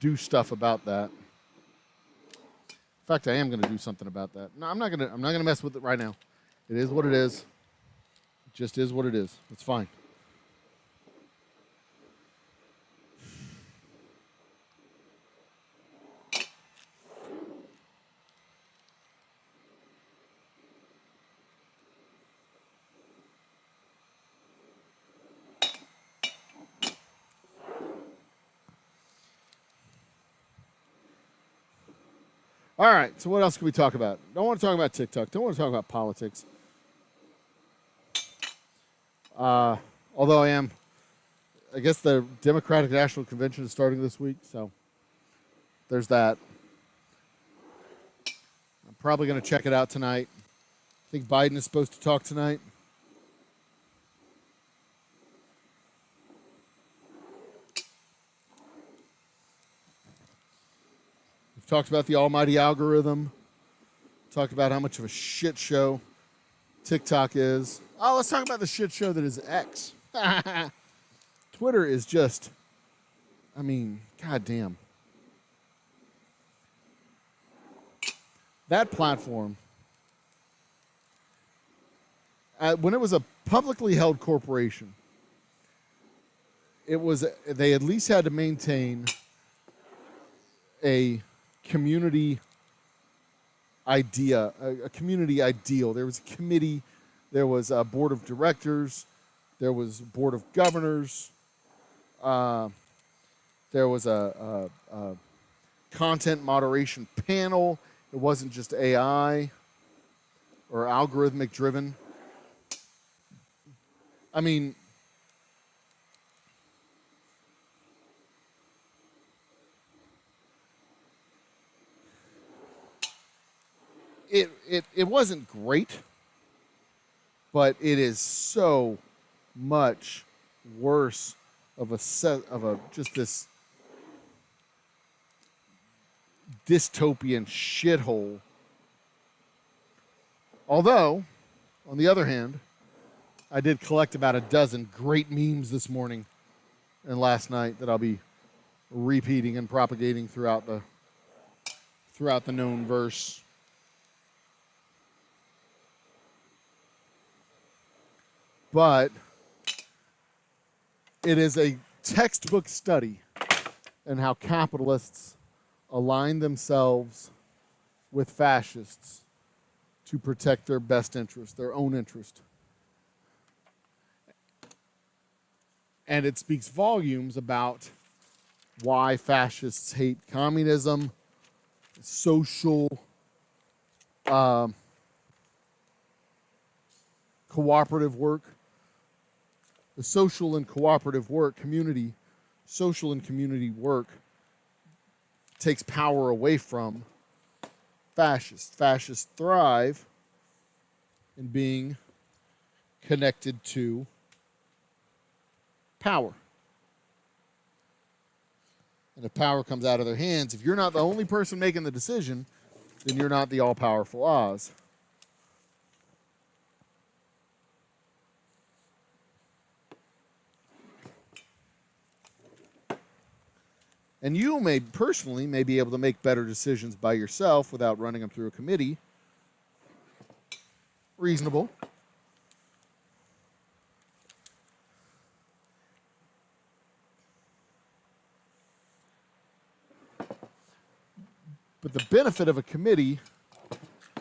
do stuff about that. In fact, I am going to do something about that. No, I'm not going to mess with it right now. It is what it is. It just is what it is. It's fine. All right, so what else can we talk about? Don't want to talk about TikTok. Don't want to talk about politics. Although I guess the Democratic National Convention is starting this week, so there's that. I'm probably going to check it out tonight. I think Biden is supposed to talk tonight. We've talked about the almighty algorithm. Talked about how much of a shit show TikTok is. Oh, let's talk about the shit show that is X. Twitter is just, I mean, goddamn. That platform, when it was a publicly held corporation, they at least had to maintain a community idea, a community ideal. There was a committee, there was a board of directors, there was a board of governors, there was a content moderation panel. It wasn't just AI or algorithmic driven. I mean, it wasn't great, but it is so much worse of just this dystopian shithole. Although, on the other hand, I did collect about a dozen great memes this morning and last night that I'll be repeating and propagating throughout the known verse. But it is a textbook study in how capitalists align themselves with fascists to protect their best interest, their own interest. And it speaks volumes about why fascists hate communism, social cooperative work. The social and cooperative work, social and community work takes power away from fascists. Fascists thrive in being connected to power. And if power comes out of their hands, if you're not the only person making the decision, then you're not the all-powerful Oz. And you may be able to make better decisions by yourself without running them through a committee. Reasonable. But the benefit of a committee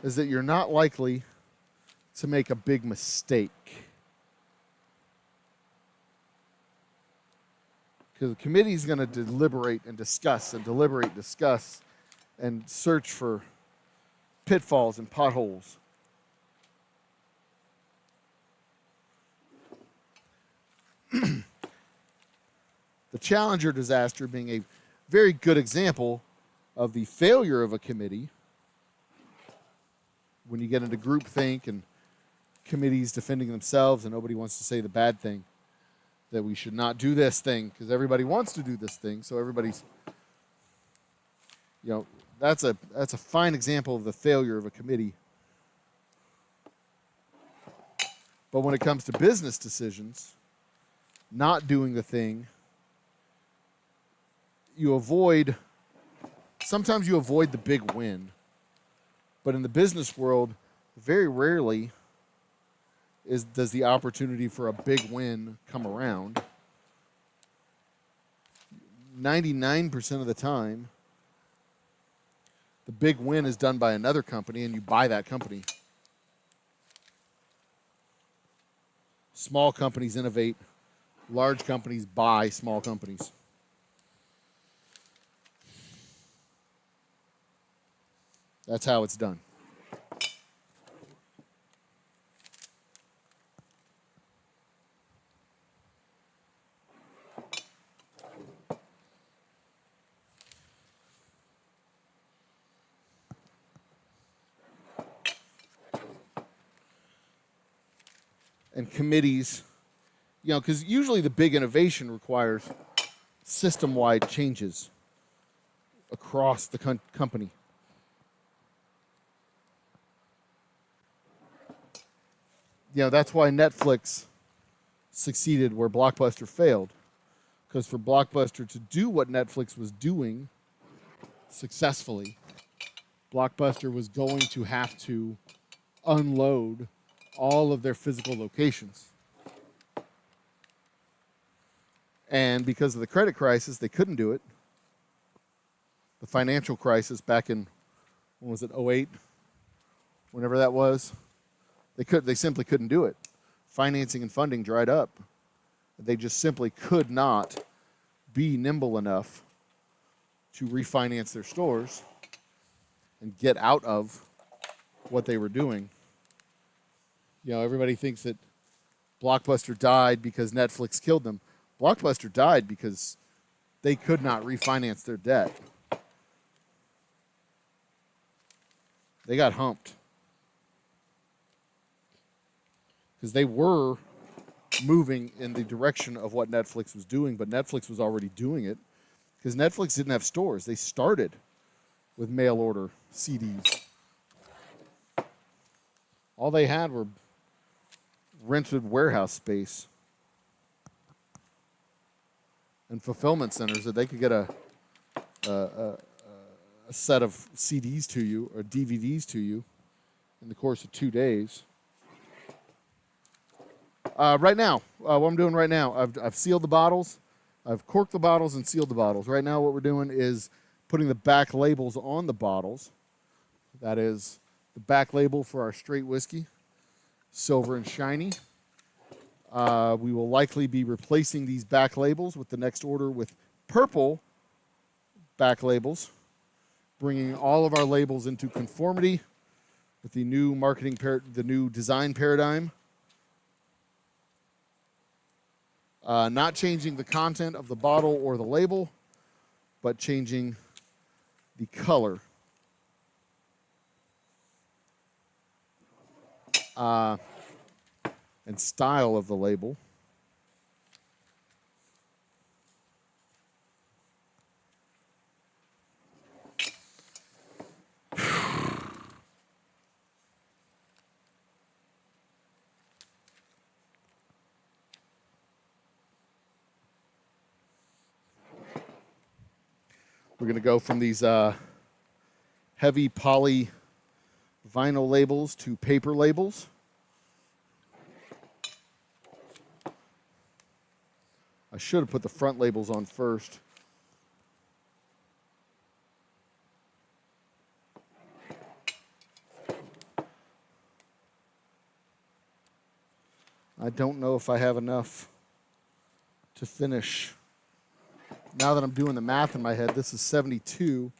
is that you're not likely to make a big mistake. Because the committee is going to deliberate and discuss and search for pitfalls and potholes. The Challenger disaster being a very good example of the failure of a committee when you get into groupthink and committees defending themselves and nobody wants to say the bad thing. That we should not do this thing because everybody wants to do this thing. So everybody's, that's a fine example of the failure of a committee. But when it comes to business decisions, not doing the thing, sometimes you avoid the big win. But in the business world, very rarely does the opportunity for a big win come around. 99% of the time, the big win is done by another company, and you buy that company. Small companies innovate. Large companies buy small companies. That's how it's done. And committees, because usually the big innovation requires system-wide changes across the company. That's why Netflix succeeded where Blockbuster failed. Because for Blockbuster to do what Netflix was doing successfully, Blockbuster was going to have to unload all of their physical locations. And because of the credit crisis, they couldn't do it. The financial crisis back in, when was it, 2008? Whenever that was. They simply couldn't do it. Financing and funding dried up. They just simply could not be nimble enough to refinance their stores and get out of what they were doing. Everybody thinks that Blockbuster died because Netflix killed them. Blockbuster died because they could not refinance their debt. They got humped. Because they were moving in the direction of what Netflix was doing, but Netflix was already doing it. Because Netflix didn't have stores. They started with mail order CDs. All they had were rented warehouse space and fulfillment centers that they could get a set of CDs to you or DVDs to you in the course of 2 days. Right now, what I'm doing right now, I've sealed the bottles. I've corked the bottles and sealed the bottles. Right now what we're doing is putting the back labels on the bottles. That is the back label for our straight whiskey, silver and shiny. We will likely be replacing these back labels with the next order with purple back labels, bringing all of our labels into conformity with the new the new design paradigm. Not changing the content of the bottle or the label, but changing the color. And style of the label. We're going to go from these heavy poly vinyl labels to paper labels. I should have put the front labels on first. I don't know if I have enough to finish. Now that I'm doing the math in my head, this is 72.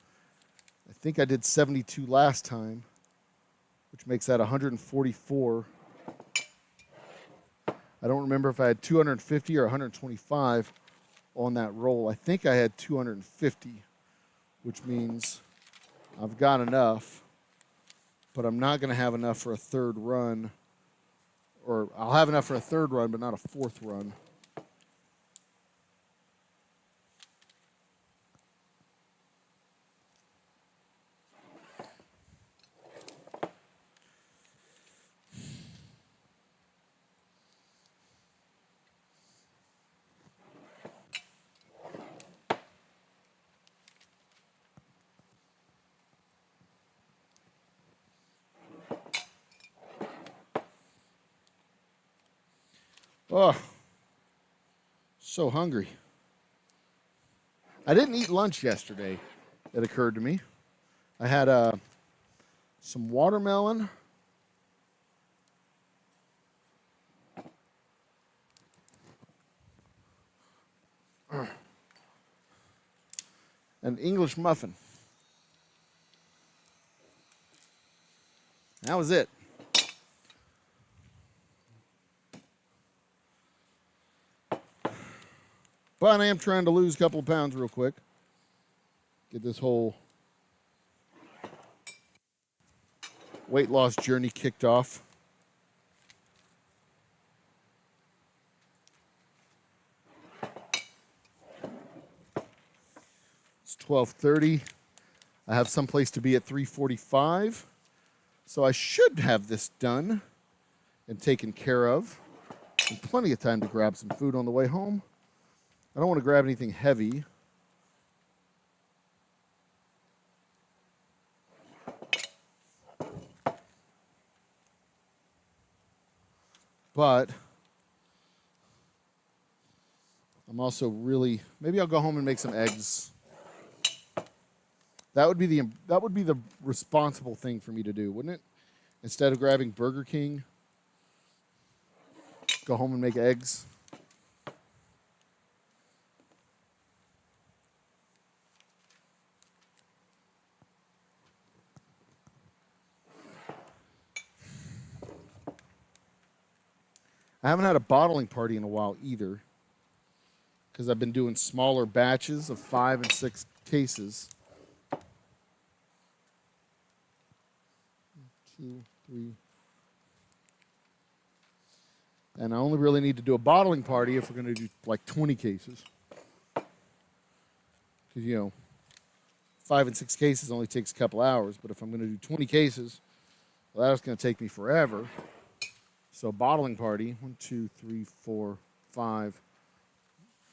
I think I did 72 last time, which makes that 144. I don't remember if I had 250 or 125 on that roll. I think I had 250, which means I've got enough, but I'm not going to have enough for a third run. Or I'll have enough for a third run, but not a fourth run. Oh, so hungry. I didn't eat lunch yesterday, it occurred to me. I had some watermelon. An English muffin. That was it. But I am trying to lose a couple of pounds real quick. Get this whole weight loss journey kicked off. It's 12:30. I have someplace to be at 3:45. So I should have this done and taken care of. And plenty of time to grab some food on the way home. I don't want to grab anything heavy. But I'm also really, maybe I'll go home and make some eggs. That would be the responsible thing for me to do, wouldn't it? Instead of grabbing Burger King, go home and make eggs. I haven't had a bottling party in a while either, because I've been doing smaller batches of 5 and 6 cases. 2, 3. And I only really need to do a bottling party if we're going to do like 20 cases. Because, 5 and 6 cases only takes a couple hours. But if I'm going to do 20 cases, well, that's going to take me forever. So bottling party, 1, 2, 3, 4, 5.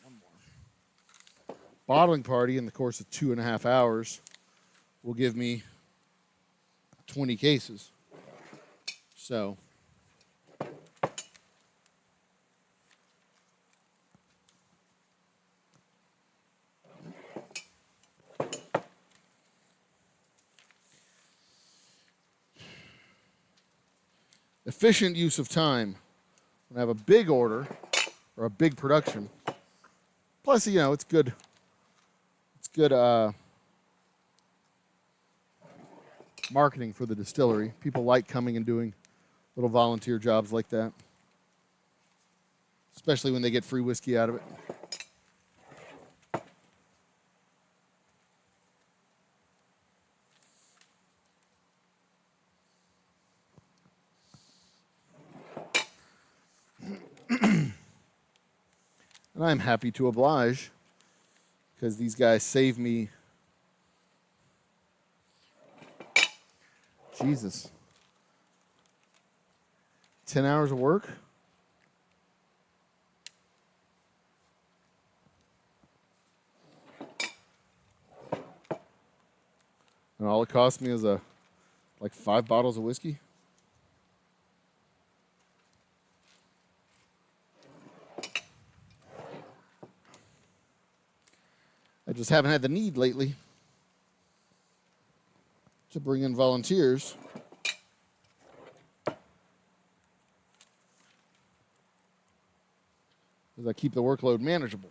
One more. Bottling party in the course of 2.5 hours will give me 20 cases. So efficient use of time when I have a big order or a big production. Plus, it's good. It's good marketing for the distillery. People like coming and doing little volunteer jobs like that, especially when they get free whiskey out of it. And I'm happy to oblige, because these guys save me, Jesus, 10 hours of work. And all it cost me is like 5 bottles of whiskey. I just haven't had the need lately to bring in volunteers. Because I keep the workload manageable.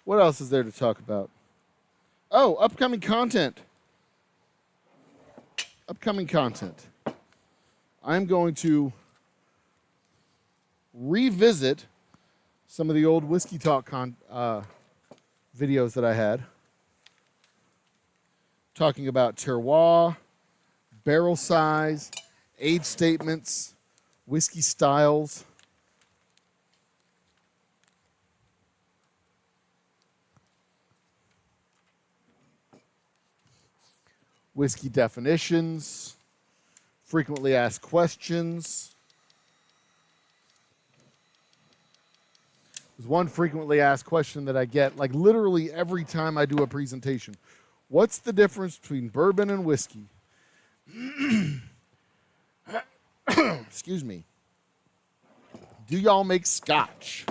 What else is there to talk about? Oh, upcoming content. Upcoming content. I'm going to revisit some of the old Whiskey Talk videos that I had, talking about terroir, barrel size, age statements, whiskey styles. Whiskey definitions, frequently asked questions. There's one frequently asked question that I get, like literally every time I do a presentation. What's the difference between bourbon and whiskey? Excuse me. Do y'all make scotch?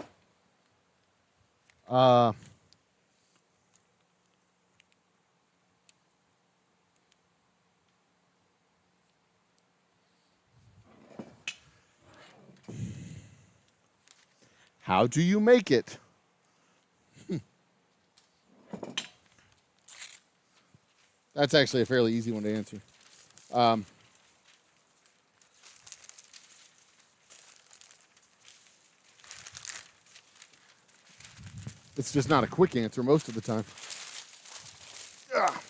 How do you make it? That's actually a fairly easy one to answer. It's just not a quick answer most of the time. Ugh.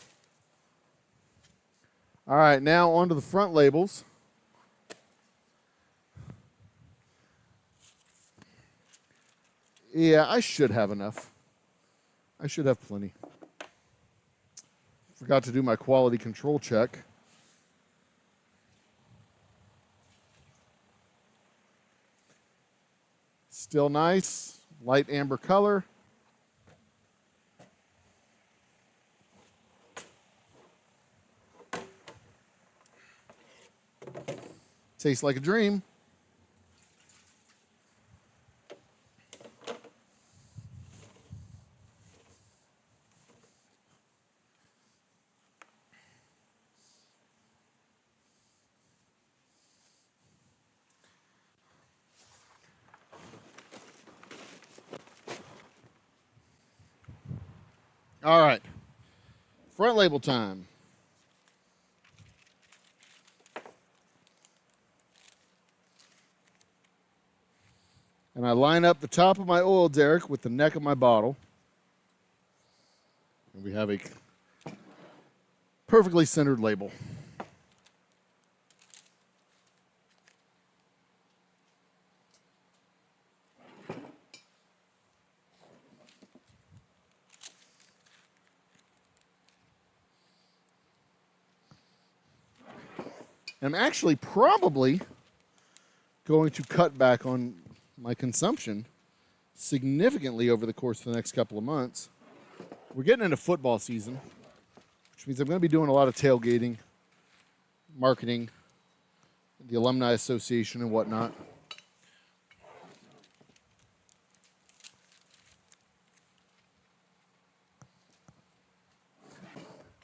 All right, now onto the front labels. Yeah, I should have enough. I should have plenty. Forgot to do my quality control check. Still nice, light amber color. Tastes like a dream. All right, front label time. And I line up the top of my oil derrick with the neck of my bottle. And we have a perfectly centered label. I'm actually probably going to cut back on my consumption significantly over the course of the next couple of months. We're getting into football season, which means I'm going to be doing a lot of tailgating, marketing, the Alumni Association and whatnot.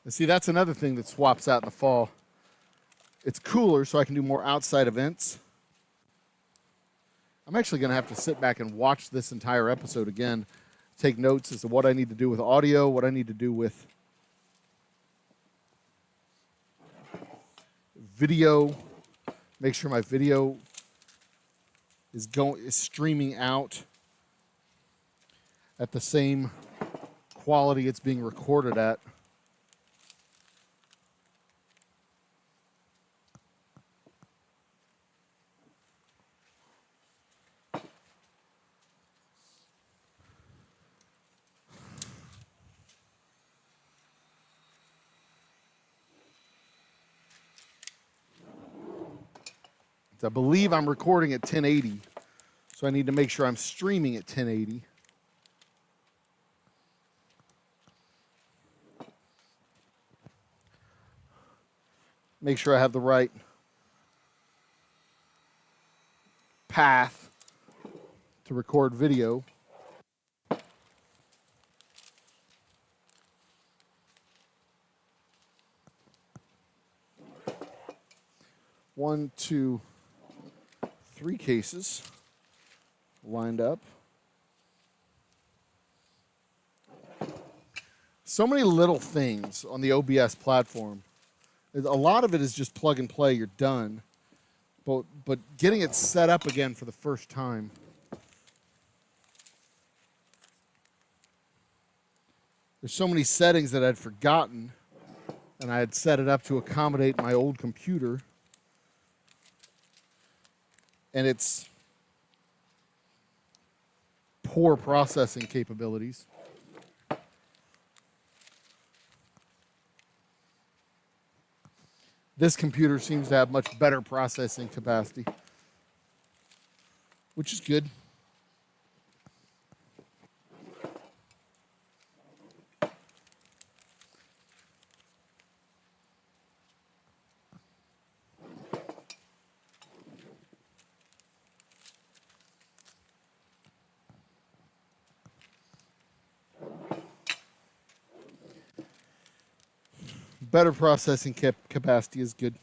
And see, that's another thing that swaps out in the fall. It's cooler, so I can do more outside events. I'm actually going to have to sit back and watch this entire episode again, take notes as to what I need to do with audio, what I need to do with video, make sure my video is streaming out at the same quality it's being recorded at. I believe I'm recording at 1080, so I need to make sure I'm streaming at 1080. Make sure I have the right path to record video. One, two, 3 cases lined up. So many little things on the OBS platform. A lot of it is just plug and play, you're done. But getting it set up again for the first time there's so many settings that I'd forgotten, and I had set it up to accommodate my old computer. And its poor processing capabilities. This computer seems to have much better processing capacity, which is good. Better processing capacity is good.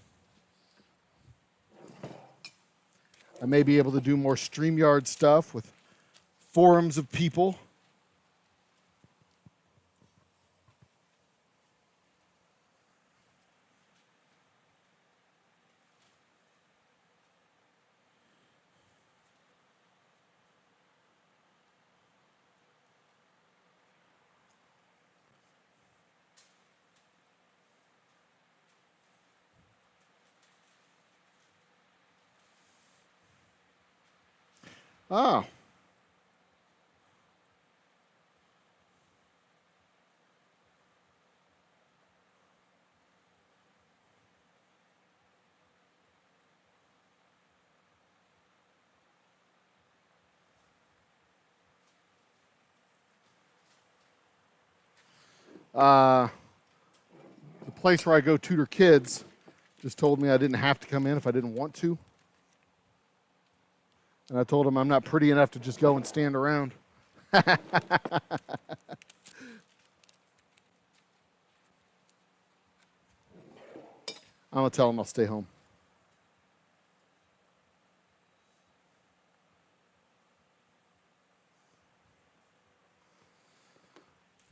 I may be able to do more StreamYard stuff with forums of people. Ah. The place where I go tutor kids just told me I didn't have to come in if I didn't want to. And I told him I'm not pretty enough to just go and stand around. I'm going to tell him I'll stay home.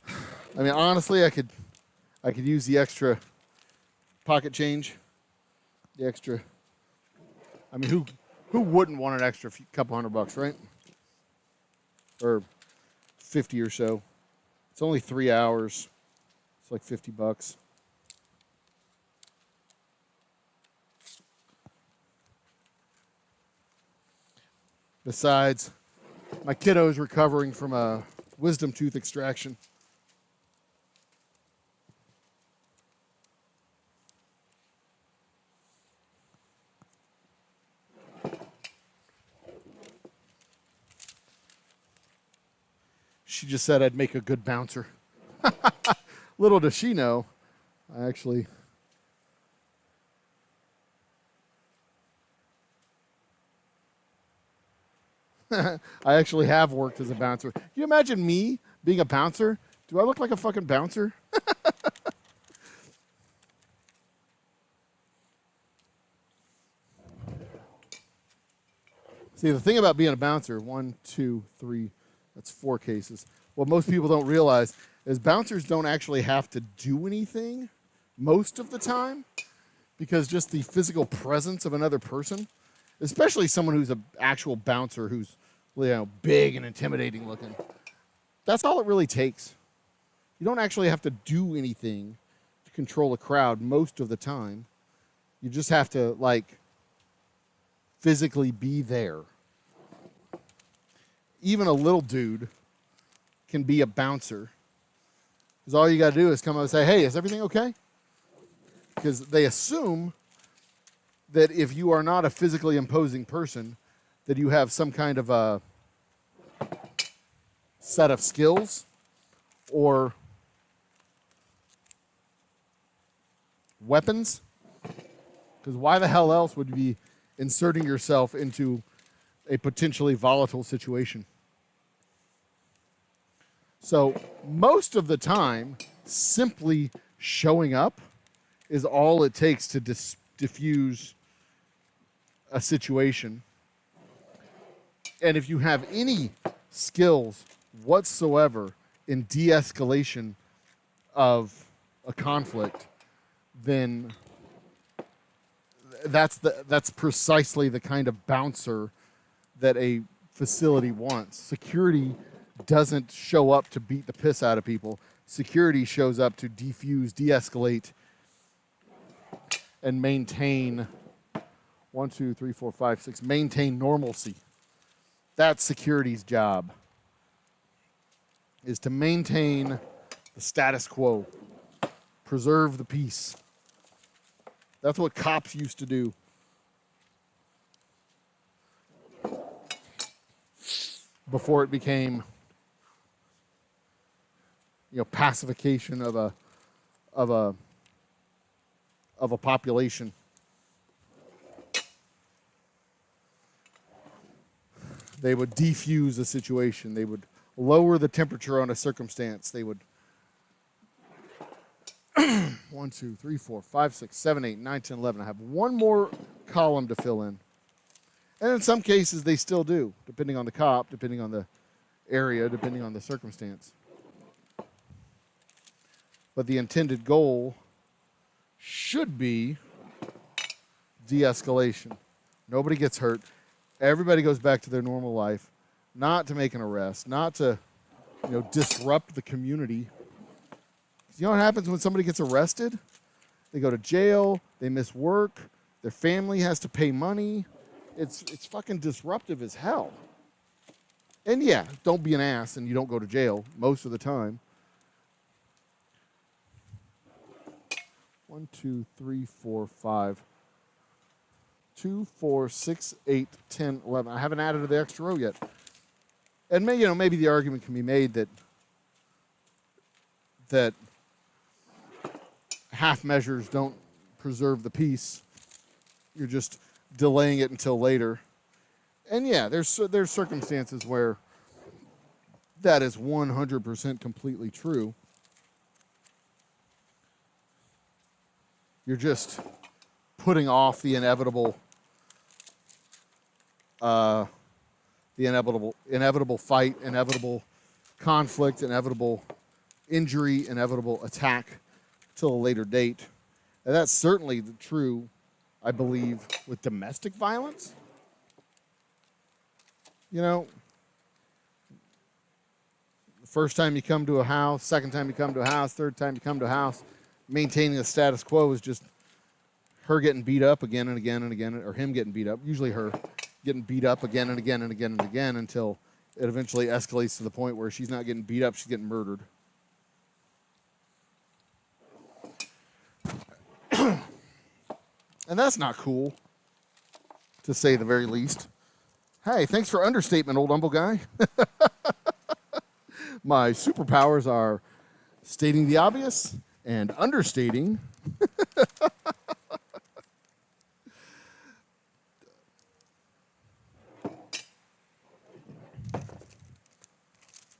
I mean, honestly, I could use the extra pocket change. The extra. I mean, who wouldn't want an extra couple $100, right? Or 50 or so. It's only 3 hours. It's like $50. Besides, my kiddo's recovering from a wisdom tooth extraction. She just said I'd make a good bouncer. Little does she know, I actually have worked as a bouncer. Can you imagine me being a bouncer? Do I look like a fucking bouncer? See, the thing about being a bouncer, 1, 2, 3, that's 4 cases. What most people don't realize is bouncers don't actually have to do anything most of the time, because just the physical presence of another person, especially someone who's an actual bouncer who's, you know, big and intimidating looking, that's all it really takes. You don't actually have to do anything to control a crowd most of the time. You just have to, like, physically be there. Even a little dude can be a bouncer. Because all you got to do is come up and say, hey, is everything okay? Because they assume that if you are not a physically imposing person, that you have some kind of a set of skills or weapons. Because why the hell else would you be inserting yourself into a potentially volatile situation? So most of the time, simply showing up is all it takes to diffuse a situation. And if you have any skills whatsoever in de-escalation of a conflict, then that's precisely the kind of bouncer that a facility wants. Security doesn't show up to beat the piss out of people. security shows up to defuse, de-escalate, and maintain 1, 2, 3, 4, 5, 6, maintain normalcy. That's security's job, is to maintain the status quo, preserve the peace. That's what cops used to do. Before it became, pacification of a population. They would defuse a situation. They would lower the temperature on a circumstance. They would 1, 2, 3, 4, 5, 6, 7, 8, 9, 10, 11. I have one more column to fill in. And in some cases, they still do, depending on the cop, depending on the area, depending on the circumstance. But the intended goal should be de-escalation. Nobody gets hurt. Everybody goes back to their normal life, not to make an arrest, not to, disrupt the community. You know what happens when somebody gets arrested? They go to jail, they miss work, their family has to pay money. It's fucking disruptive as hell. And yeah, don't be an ass and you don't go to jail most of the time. 1, 2, 3, 4, 5. 2, 4, 6, 8, 10, 11. I haven't added to the extra row yet. And maybe the argument can be made that half measures don't preserve the peace. You're just delaying it until later. And yeah, there's circumstances where that is 100% completely true. You're just putting off the inevitable fight, inevitable conflict, inevitable injury, inevitable attack till a later date. And that's certainly true, I believe, with domestic violence. The first time you come to a house, second time you come to a house, third time you come to a house, maintaining the status quo is just her getting beat up again and again and again, or him getting beat up, usually her getting beat up again and again and again and again until it eventually escalates to the point where she's not getting beat up, she's getting murdered. And that's not cool, to say the very least. Hey, thanks for understatement, old humble guy. My superpowers are stating the obvious and understating.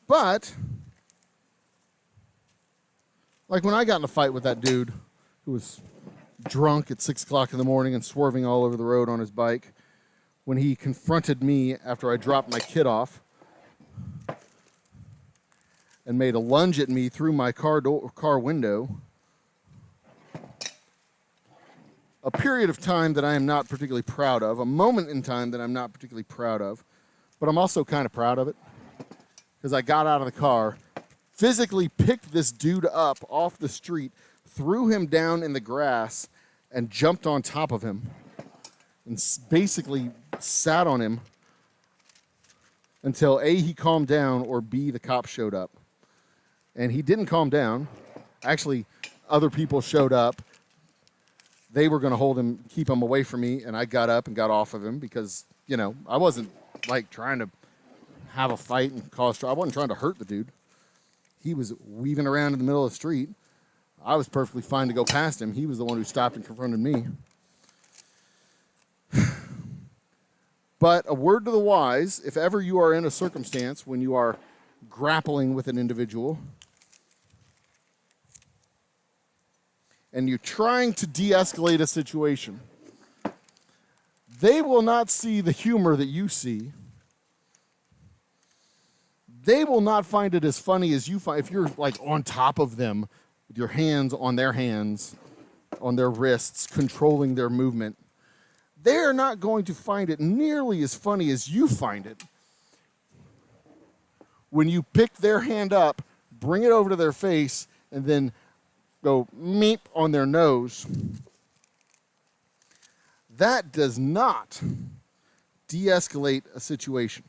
But, like when I got in a fight with that dude who was drunk at 6 o'clock in the morning and swerving all over the road on his bike, when he confronted me after I dropped my kid off and made a lunge at me through my car window, a period of time that I am not particularly proud of, a moment in time that I'm not particularly proud of, but I'm also kind of proud of it, because I got out of the car, physically picked this dude up off the street, threw him down in the grass, and jumped on top of him, and basically sat on him until A, he calmed down, or B, the cops showed up. And he didn't calm down. Actually, other people showed up. They were going to hold him, keep him away from me, and I got up and got off of him because, I wasn't like trying to have a fight and cause trouble. I wasn't trying to hurt the dude. He was weaving around in the middle of the street. I was perfectly fine to go past him. He was the one who stopped and confronted me. But a word to the wise, if ever you are in a circumstance when you are grappling with an individual and you're trying to de-escalate a situation, they will not see the humor that you see. They will not find it as funny as you find. If you're like on top of them with your hands, on their wrists, controlling their movement, they're not going to find it nearly as funny as you find it when you pick their hand up, bring it over to their face, and then go meep on their nose. That does not de-escalate a situation.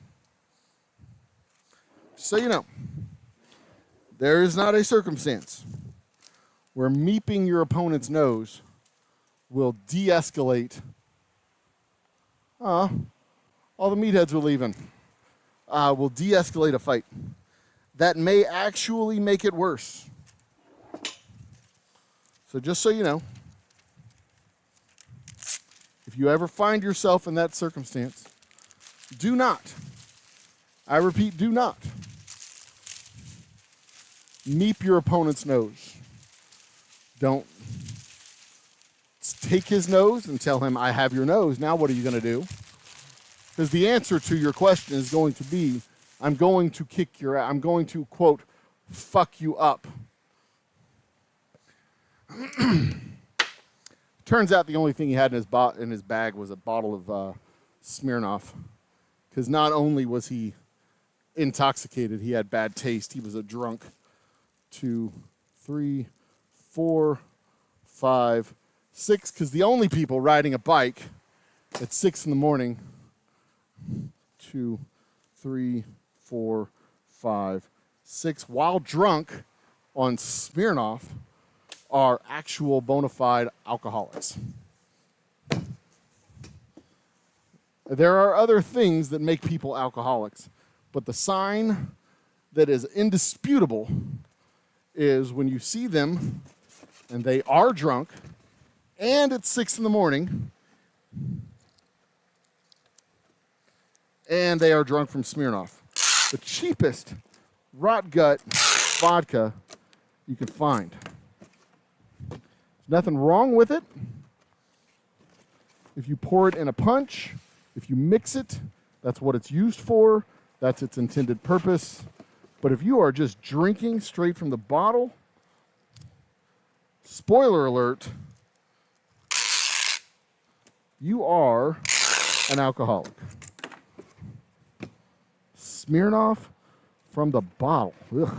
So you know, there is not a circumstance where meeping your opponent's nose will de-escalate. All the meatheads were leaving. Will de-escalate a fight. That may actually make it worse. So just so you know, if you ever find yourself in that circumstance, do not, I repeat, do not meep your opponent's nose. Don't take his nose and tell him, I have your nose. Now what are you going to do? Because the answer to your question is going to be, I'm going to kick your ass. I'm going to, quote, fuck you up. Turns out the only thing he had in his bag was a bottle of Smirnoff. Because not only was he intoxicated, he had bad taste. He was a drunk. 2, 3, 4, 5, 6. Because the only people riding a bike at 6 in the morning, 2, 3, 4, 5, 6, while drunk on Smirnoff, are actual bona fide alcoholics. There are other things that make people alcoholics, but the sign that is indisputable is when you see them and they are drunk and it's 6 in the morning and they are drunk from Smirnoff. The cheapest rot gut vodka you can find. There's nothing wrong with it. If you pour it in a punch, if you mix it, that's what it's used for. That's its intended purpose. But if you are just drinking straight from the bottle, spoiler alert, you are an alcoholic. Smirnoff from the bottle. Ugh.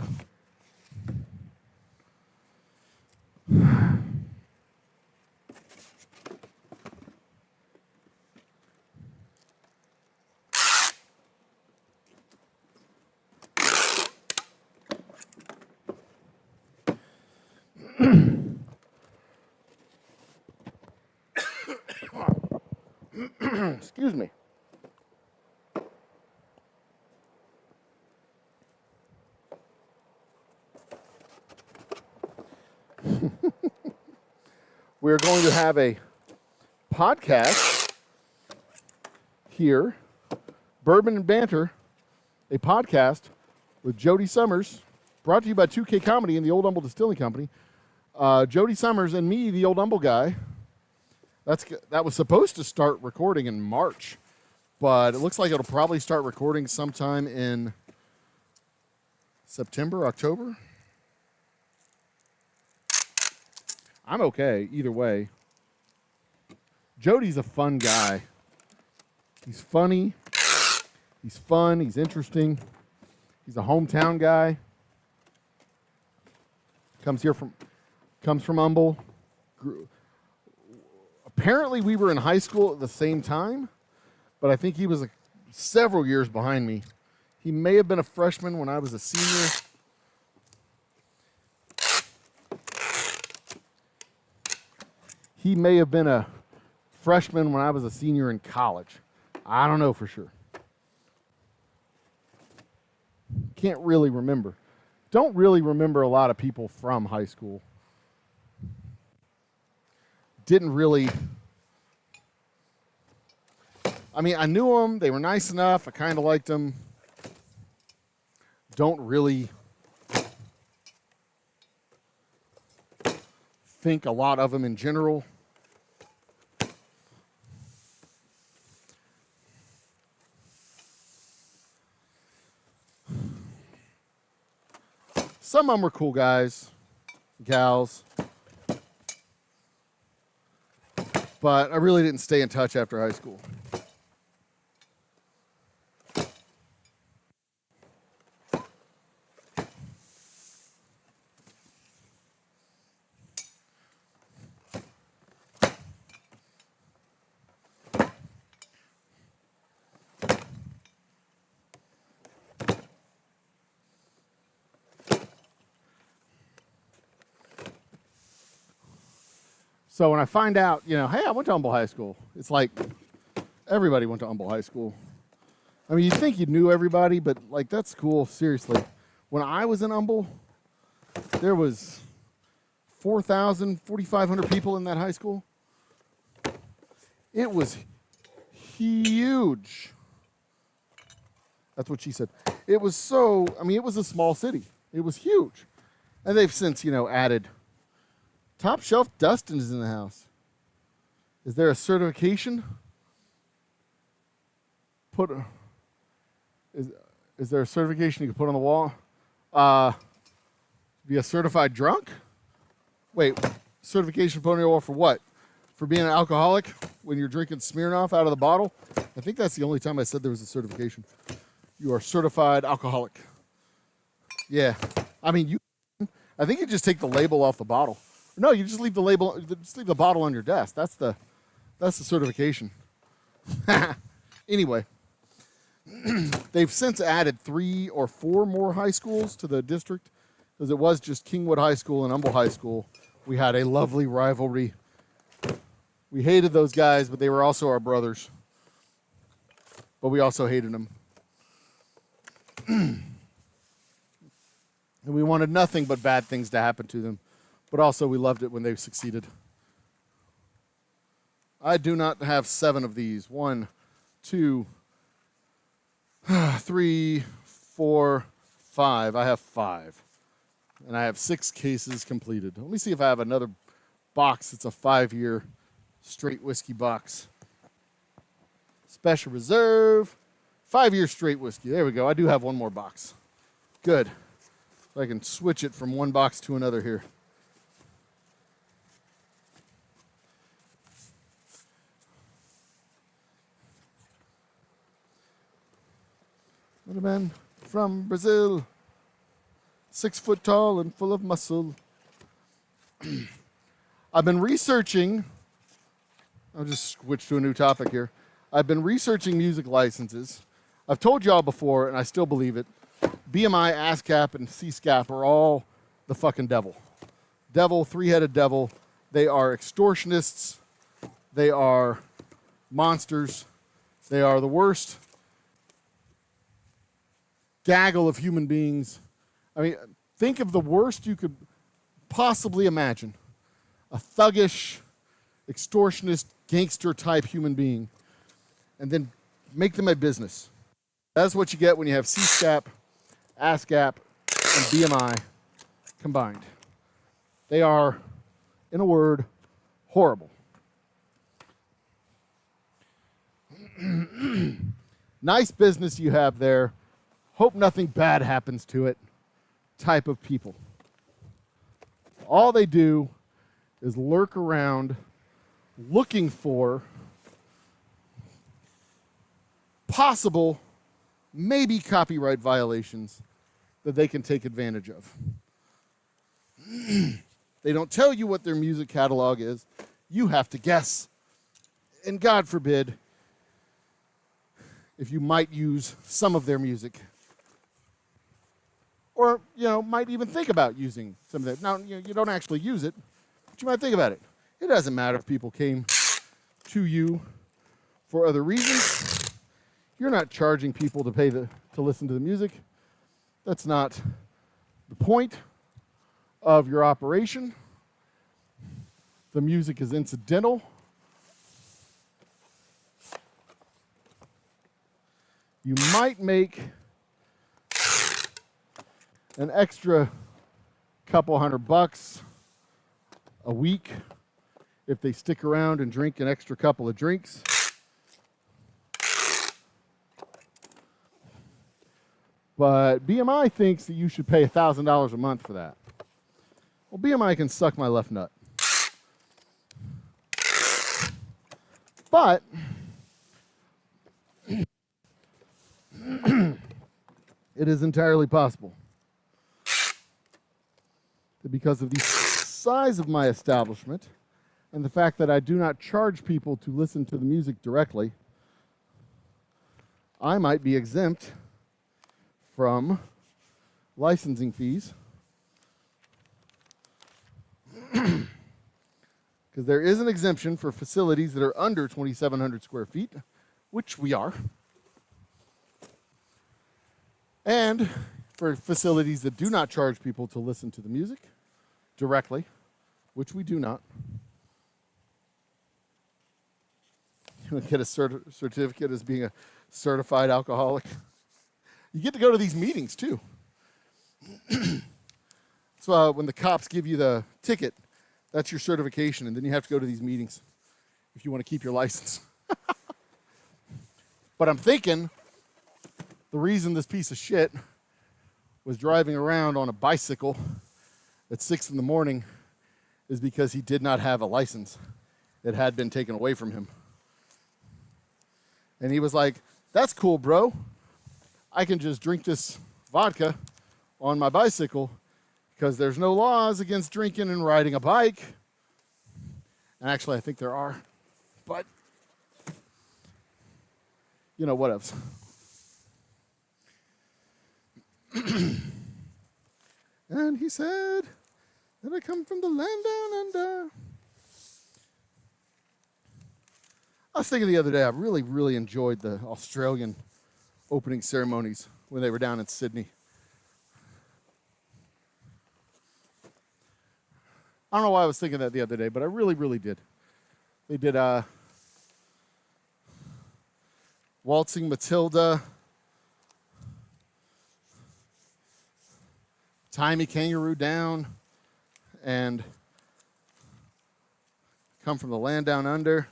Excuse me. We're going to have a podcast here, Bourbon and Banter, a podcast with Jody Summers, brought to you by 2K Comedy and the Old Humble Distilling Company. Jody Summers and me, the Old Humble guy. That was supposed to start recording in March, but it looks like it'll probably start recording sometime in September, October. I'm okay either way. Jody's a fun guy. He's funny. He's fun. He's interesting. He's a hometown guy. Comes from Humble. Apparently, we were in high school at the same time, but I think he was several years behind me. He may have been a freshman when I was a senior. He may have been a freshman when I was a senior in college. I don't know for sure. Can't really remember. Don't really remember a lot of people from high school. Didn't really. I mean, I knew them. They were nice enough. I kind of liked them. Don't really think a lot of them in general. Some of them were cool guys, gals. But I really didn't stay in touch after high school. So when I find out, you know, hey, I went to Humble High School, it's like everybody went to Humble High School. I mean, you'd think you knew everybody, but like that's cool, seriously. When I was in Humble, there was 4,000, 4,500 people in that high school. It was huge. That's what she said. It was so, I mean, it was a small city. It was huge. And they've since, you know, added top shelf Dustin is in the house. Is there a certification? Is there a certification you can put on the wall? Be a certified drunk? Wait, certification put on your wall for what? For being an alcoholic when you're drinking Smirnoff out of the bottle? I think that's the only time I said there was a certification. You are certified alcoholic. Yeah. I mean, I think you just take the label off the bottle. No, you just leave the label, just leave the bottle on your desk. That's the certification. Anyway, they've since added 3 or 4 more high schools to the district because it was just Kingwood High School and Humble High School. We had a lovely rivalry. We hated those guys, but they were also our brothers. But we also hated them. And we wanted nothing but bad things to happen to them. But also we loved it when they succeeded. I do not have 7 of these. 1, 2, 3, 4, 5. I have 5. And I have 6 cases completed. Let me see if I have another box. It's a 5-year straight whiskey box. Special Reserve. 5-year straight whiskey. There we go. I do have 1 more box. Good. So I can switch it from one box to another here. Little man from Brazil, 6 foot tall and full of muscle. I've been researching, I'll just switch to a new topic here. I've been researching music licenses. I've told y'all before, and I still believe it, BMI, ASCAP, and CSCAP are all the fucking devil. Devil, 3-headed devil. They are extortionists. They are monsters. They are the worst gaggle of human beings. I mean, think of the worst you could possibly imagine. A thuggish, extortionist, gangster-type human being. And then make them a business. That's what you get when you have CSCAP, ASCAP, and BMI combined. They are, in a word, horrible. Nice business you have there. Hope nothing bad happens to it type of people. All they do is lurk around looking for possible, maybe copyright violations that they can take advantage of. They don't tell you what their music catalog is. You have to guess. And God forbid if you might use some of their music. Or, you know, might even think about using some of that. Now, you don't actually use it, but you might think about it. It doesn't matter if people came to you for other reasons. You're not charging people to listen to the music. That's not the point of your operation. The music is incidental. You might make an extra couple $100 a week if they stick around and drink an extra couple of drinks. But BMI thinks that you should pay $1,000 a month for that. Well, BMI can suck my left nut. But it is entirely possible that because of the size of my establishment and the fact that I do not charge people to listen to the music directly, I might be exempt from licensing fees because there is an exemption for facilities that are under 2,700 square feet, which we are. And for facilities that do not charge people to listen to the music directly, which we do not. You get a certificate as being a certified alcoholic. You get to go to these meetings, too. So when the cops give you the ticket, that's your certification, and then you have to go to these meetings if you want to keep your license. But I'm thinking the reason this piece of shit was driving around on a bicycle at 6 in the morning is because he did not have a license. It had been taken away from him. And he was like, that's cool, bro. I can just drink this vodka on my bicycle because there's no laws against drinking and riding a bike. And actually, I think there are. But, you know, what else? And he said that I come from the land down under. I was thinking the other day, I really, really enjoyed the Australian opening ceremonies when they were down in Sydney. I don't know why I was thinking that the other day, but I really, really did. They did Waltzing Matilda, Tie Me Kangaroo Down, and Come From the Land Down Under.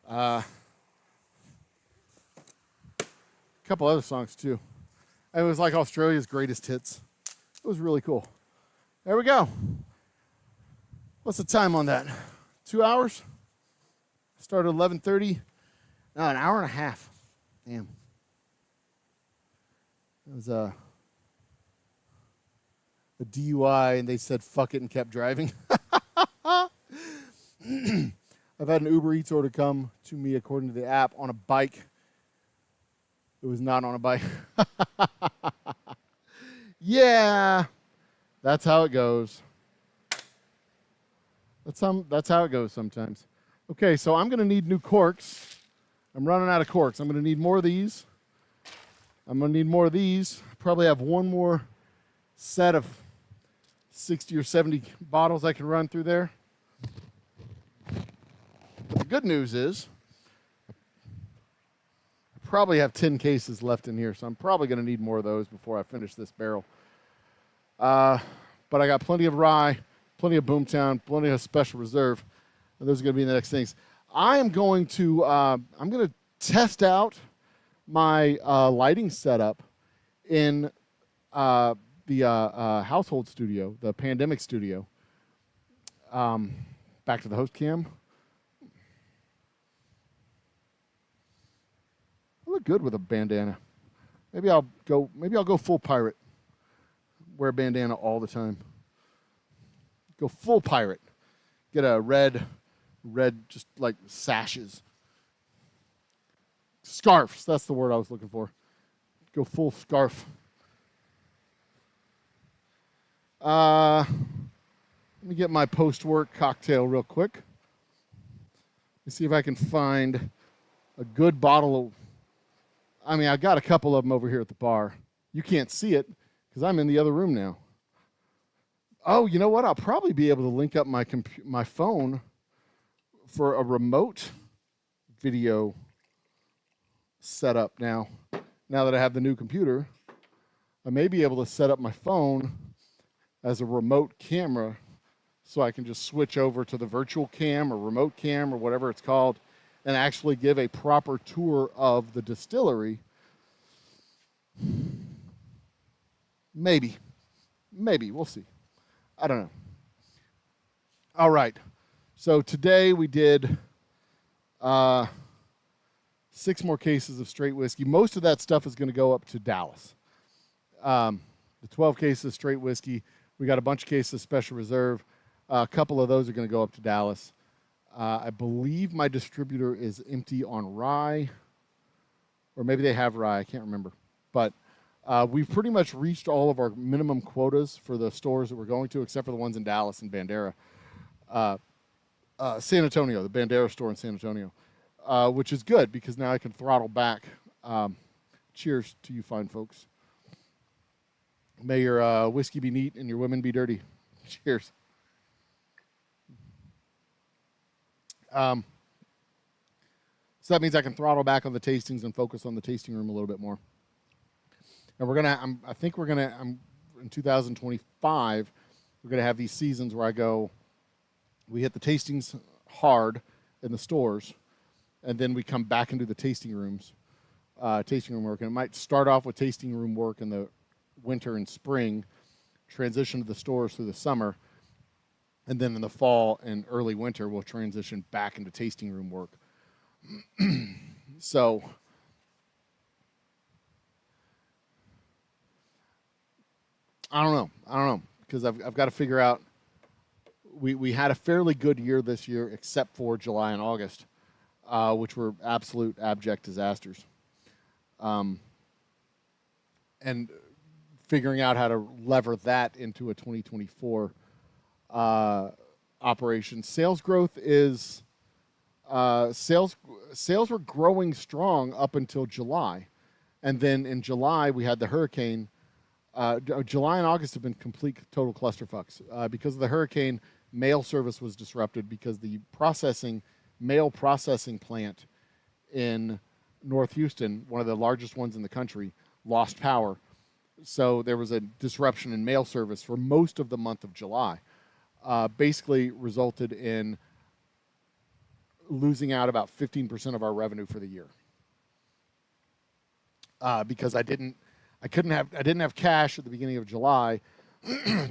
A couple other songs, too. It was like Australia's greatest hits. It was really cool. There we go. What's the time on that? 2 hours? Started at 11:30. No, an hour and a half. Damn. It was a DUI, and they said fuck it and kept driving. I've had an Uber Eats order come to me according to the app on a bike. It was not on a bike. Yeah, that's how it goes. That's how it goes sometimes. Okay, so I'm going to need new corks. I'm running out of corks. I'm going to need more of these. I'm going to need more of these. Probably have one more set of 60 or 70 bottles I can run through there. But the good news is I probably have 10 cases left in here, so I'm probably going to need more of those before I finish this barrel. But I got plenty of rye, plenty of Boomtown, plenty of Special Reserve, and those are going to be the next things. I'm going to test out my lighting setup in the household studio, the pandemic studio. Back to the host cam. I look good with a bandana. Maybe I'll go full pirate. Wear a bandana all the time. Go full pirate. Get a red, just like sashes. Scarves, that's the word I was looking for. Go full scarf. Let me get my post-work cocktail real quick. Let me see if I can find a good bottle of... I got a couple of them over here at the bar. You can't see it because I'm in the other room now. Oh, you know what? I'll probably be able to link up my phone for a remote video setup now. Now that I have the new computer, I may be able to set up my phone as a remote camera so I can just switch over to the virtual cam or remote cam or whatever it's called and actually give a proper tour of the distillery. Maybe. We'll see. I don't know. All right. So today we did 6 more cases of straight whiskey. Most of that stuff is going to go up to Dallas. The 12 cases of straight whiskey. We got a bunch of cases of Special Reserve. A couple of those are going to go up to Dallas. I believe my distributor is empty on rye. Or maybe they have rye. I can't remember. But we've pretty much reached all of our minimum quotas for the stores that we're going to, except for the ones in Dallas and Bandera. San Antonio, the Bandera store in San Antonio, which is good because now I can throttle back. Cheers to you fine folks. May your whiskey be neat and your women be dirty. Cheers. So that means I can throttle back on the tastings and focus on the tasting room a little bit more. And I think in 2025, we're gonna have these seasons where we hit the tastings hard in the stores, and then we come back into the tasting room work. And it might start off with tasting room work in the winter and spring, transition to the stores through the summer, and then in the fall and early winter, we'll transition back into tasting room work. So I don't know, because I've got to figure out. We had a fairly good year this year, except for July and August, which were absolute abject disasters. And figuring out how to lever that into a 2024 operation. Sales growth is sales were growing strong up until July, and then in July we had the hurricane. July and August have been complete total clusterfucks because of the hurricane. Mail service was disrupted because the mail processing plant in North Houston, one of the largest ones in the country, lost power. So there was a disruption in mail service for most of the month of July. Basically resulted in losing out about 15% of our revenue for the year. Because I didn't have cash at the beginning of July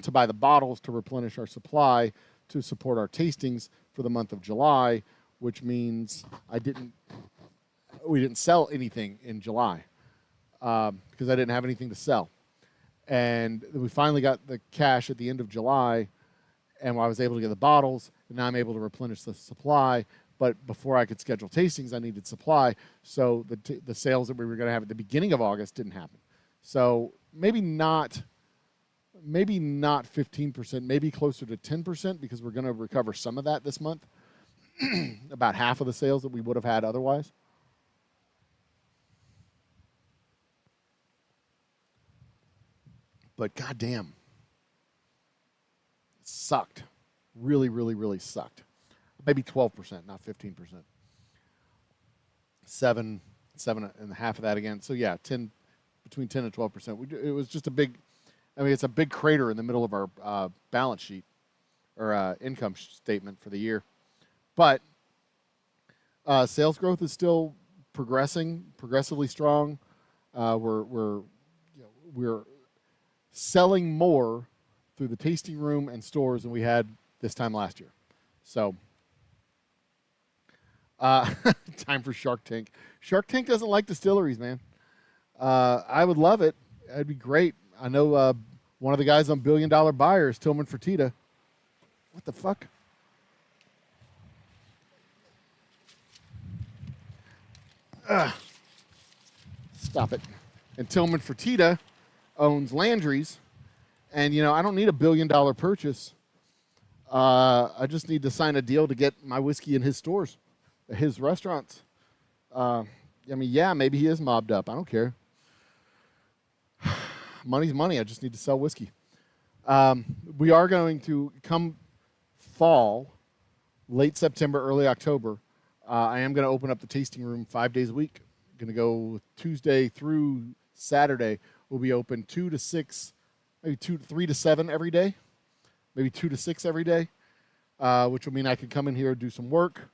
to buy the bottles to replenish our supply to support our tastings for the month of July, which means we didn't sell anything in July because I didn't have anything to sell. And we finally got the cash at the end of July, and I was able to get the bottles, and now I'm able to replenish the supply. But before I could schedule tastings, I needed supply, so the sales that we were going to have at the beginning of August didn't happen. So maybe not 15%, maybe closer to 10%, because we're going to recover some of that this month, about half of the sales that we would have had otherwise. But goddamn, it sucked. Really, really, really sucked. Maybe 12%, not 15%. 7 and half of that again. So yeah, between 10 and 12%. It was just it's a big crater in the middle of our balance sheet or income statement for the year. But sales growth is still progressively strong. We're selling more through the tasting room and stores than we had this time last year. So time for Shark Tank. Shark Tank doesn't like distilleries, man. I would love it. That'd be great. I know one of the guys on $1 Billion Buyer is Tillman Fertitta. What the fuck? Stop it. And Tillman Fertitta owns Landry's, and I don't need $1 billion purchase. I just need to sign a deal to get my whiskey in his stores, his restaurants. Maybe he is mobbed up. I don't care. Money's money. I just need to sell whiskey. We are going to come fall, late September, early October. I am going to open up the tasting room 5 days a week. I'm going to go Tuesday through Saturday. We'll be open 2 to 6, maybe 3 to 7 every day, maybe 2 to 6 every day, which will mean I can come in here and do some work,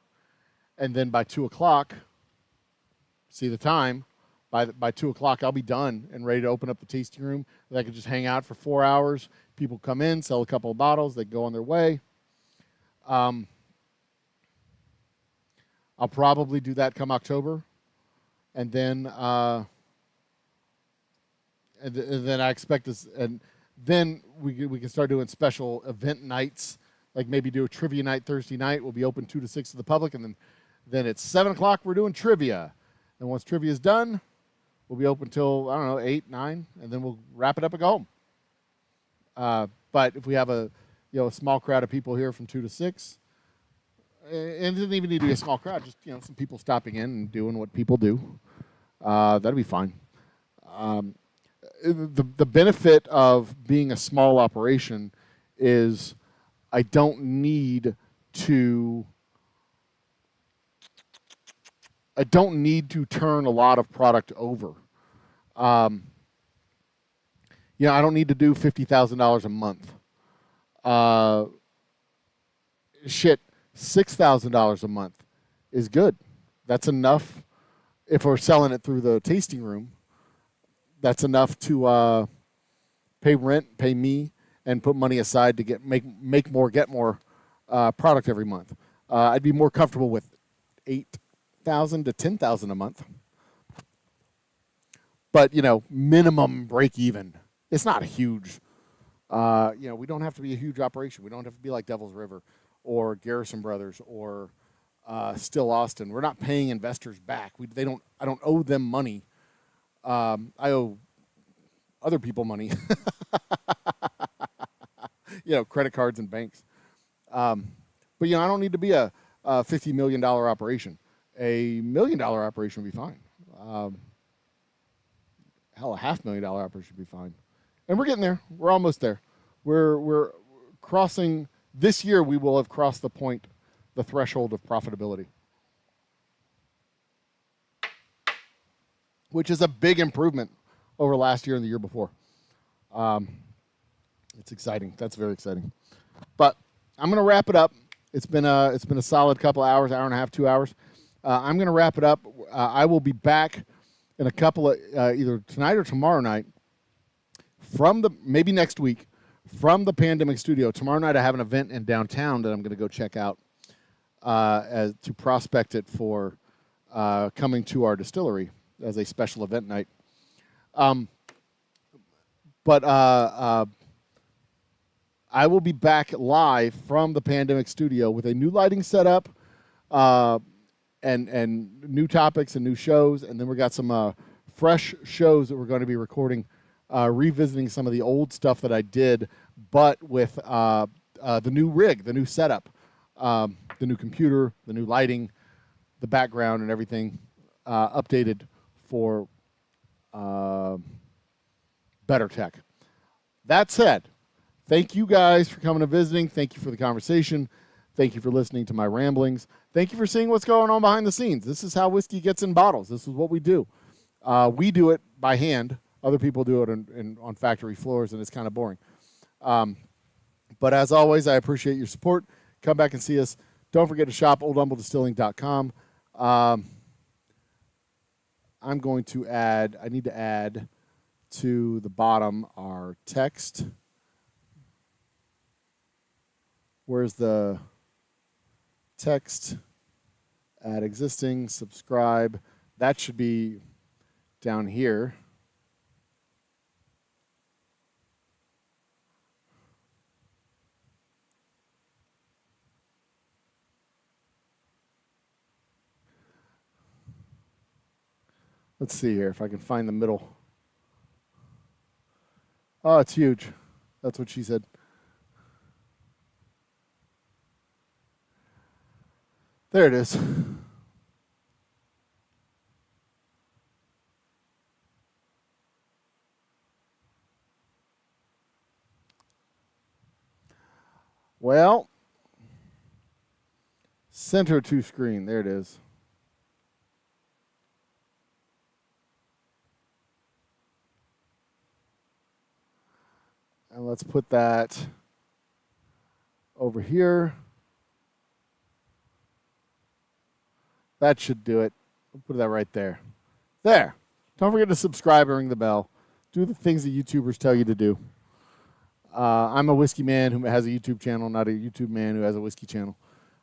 and then by 2 o'clock, see the time. By 2 o'clock, I'll be done and ready to open up the tasting room. I can just hang out for 4 hours. People come in, sell a couple of bottles, they go on their way. I'll probably do that come October, and then I expect this, and then we can start doing special event nights, like maybe do a trivia night Thursday night. We'll be open 2 to 6 to the public, and then at 7 o'clock we're doing trivia, and once trivia is done, we'll be open till 8, 9, and then we'll wrap it up and go home. But if we have a small crowd of people here from 2 to 6. And it doesn't even need to be a small crowd. Just some people stopping in and doing what people do. That'd be fine. The benefit of being a small operation is I don't need to turn a lot of product over. I don't need to do $50,000 a month. $6,000 a month is good. That's enough. If we're selling it through the tasting room, that's enough to pay rent, pay me, and put money aside to get more product every month. I'd be more comfortable with $8,000 to $10,000 a month. But minimum break even. It's not a huge. We don't have to be a huge operation. We don't have to be like Devil's River or Garrison Brothers or Still Austin. We're not paying investors back. I don't owe them money. I owe other people money. Credit cards and banks. But I don't need to be a $50 million operation. A $1 million operation would be fine. Hell, a $500,000 operation would be fine. And we're getting there. We're almost there. We're crossing. This year we will have crossed the threshold of profitability, which is a big improvement over last year and the year before. It's exciting. That's very exciting. But I'm going to wrap it up. It's been a solid couple hours, hour and a half, 2 hours. I'm going to wrap it up. I will be back in a couple of either tonight or tomorrow night maybe next week from the Pandemic Studio. Tomorrow night I have an event in downtown that I'm going to go check out to prospect it for coming to our distillery as a special event night. But I will be back live from the Pandemic Studio with a new lighting setup and new topics and new shows. And then we got some fresh shows that we're going to be recording, revisiting some of the old stuff that I did, but with the new rig, the new setup, the new computer, the new lighting, the background and everything updated for better tech. That said, thank you guys for coming and visiting. Thank you for the conversation. Thank you for listening to my ramblings. Thank you for seeing what's going on behind the scenes. This is how whiskey gets in bottles. This is what we do. We do it by hand. Other people do it on factory floors, and it's kind of boring. But as always, I appreciate your support. Come back and see us. Don't forget to shop oldhumblедistilling.com. I need to add to the bottom our text. Where's the text? Add existing, subscribe. That should be down here. Let's see here if I can find the middle. Oh, it's huge. That's what she said. There it is. Well, center to screen. There it is. And let's put that over here. That should do it. We'll put that right there. There. Don't forget to subscribe and ring the bell. Do the things that YouTubers tell you to do. I'm a whiskey man who has a YouTube channel, not a YouTube man who has a whiskey channel.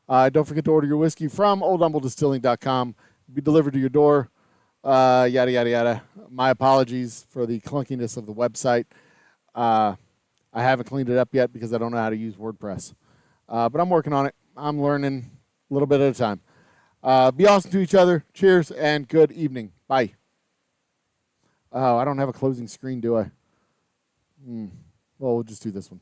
Don't forget to order your whiskey from oldhumblедistilling.com. It'll be delivered to your door. Yada, yada, yada. My apologies for the clunkiness of the website. I haven't cleaned it up yet because I don't know how to use WordPress. But I'm working on it. I'm learning a little bit at a time. Be awesome to each other. Cheers and good evening. Bye. Oh, I don't have a closing screen, do I? Well, we'll just do this one.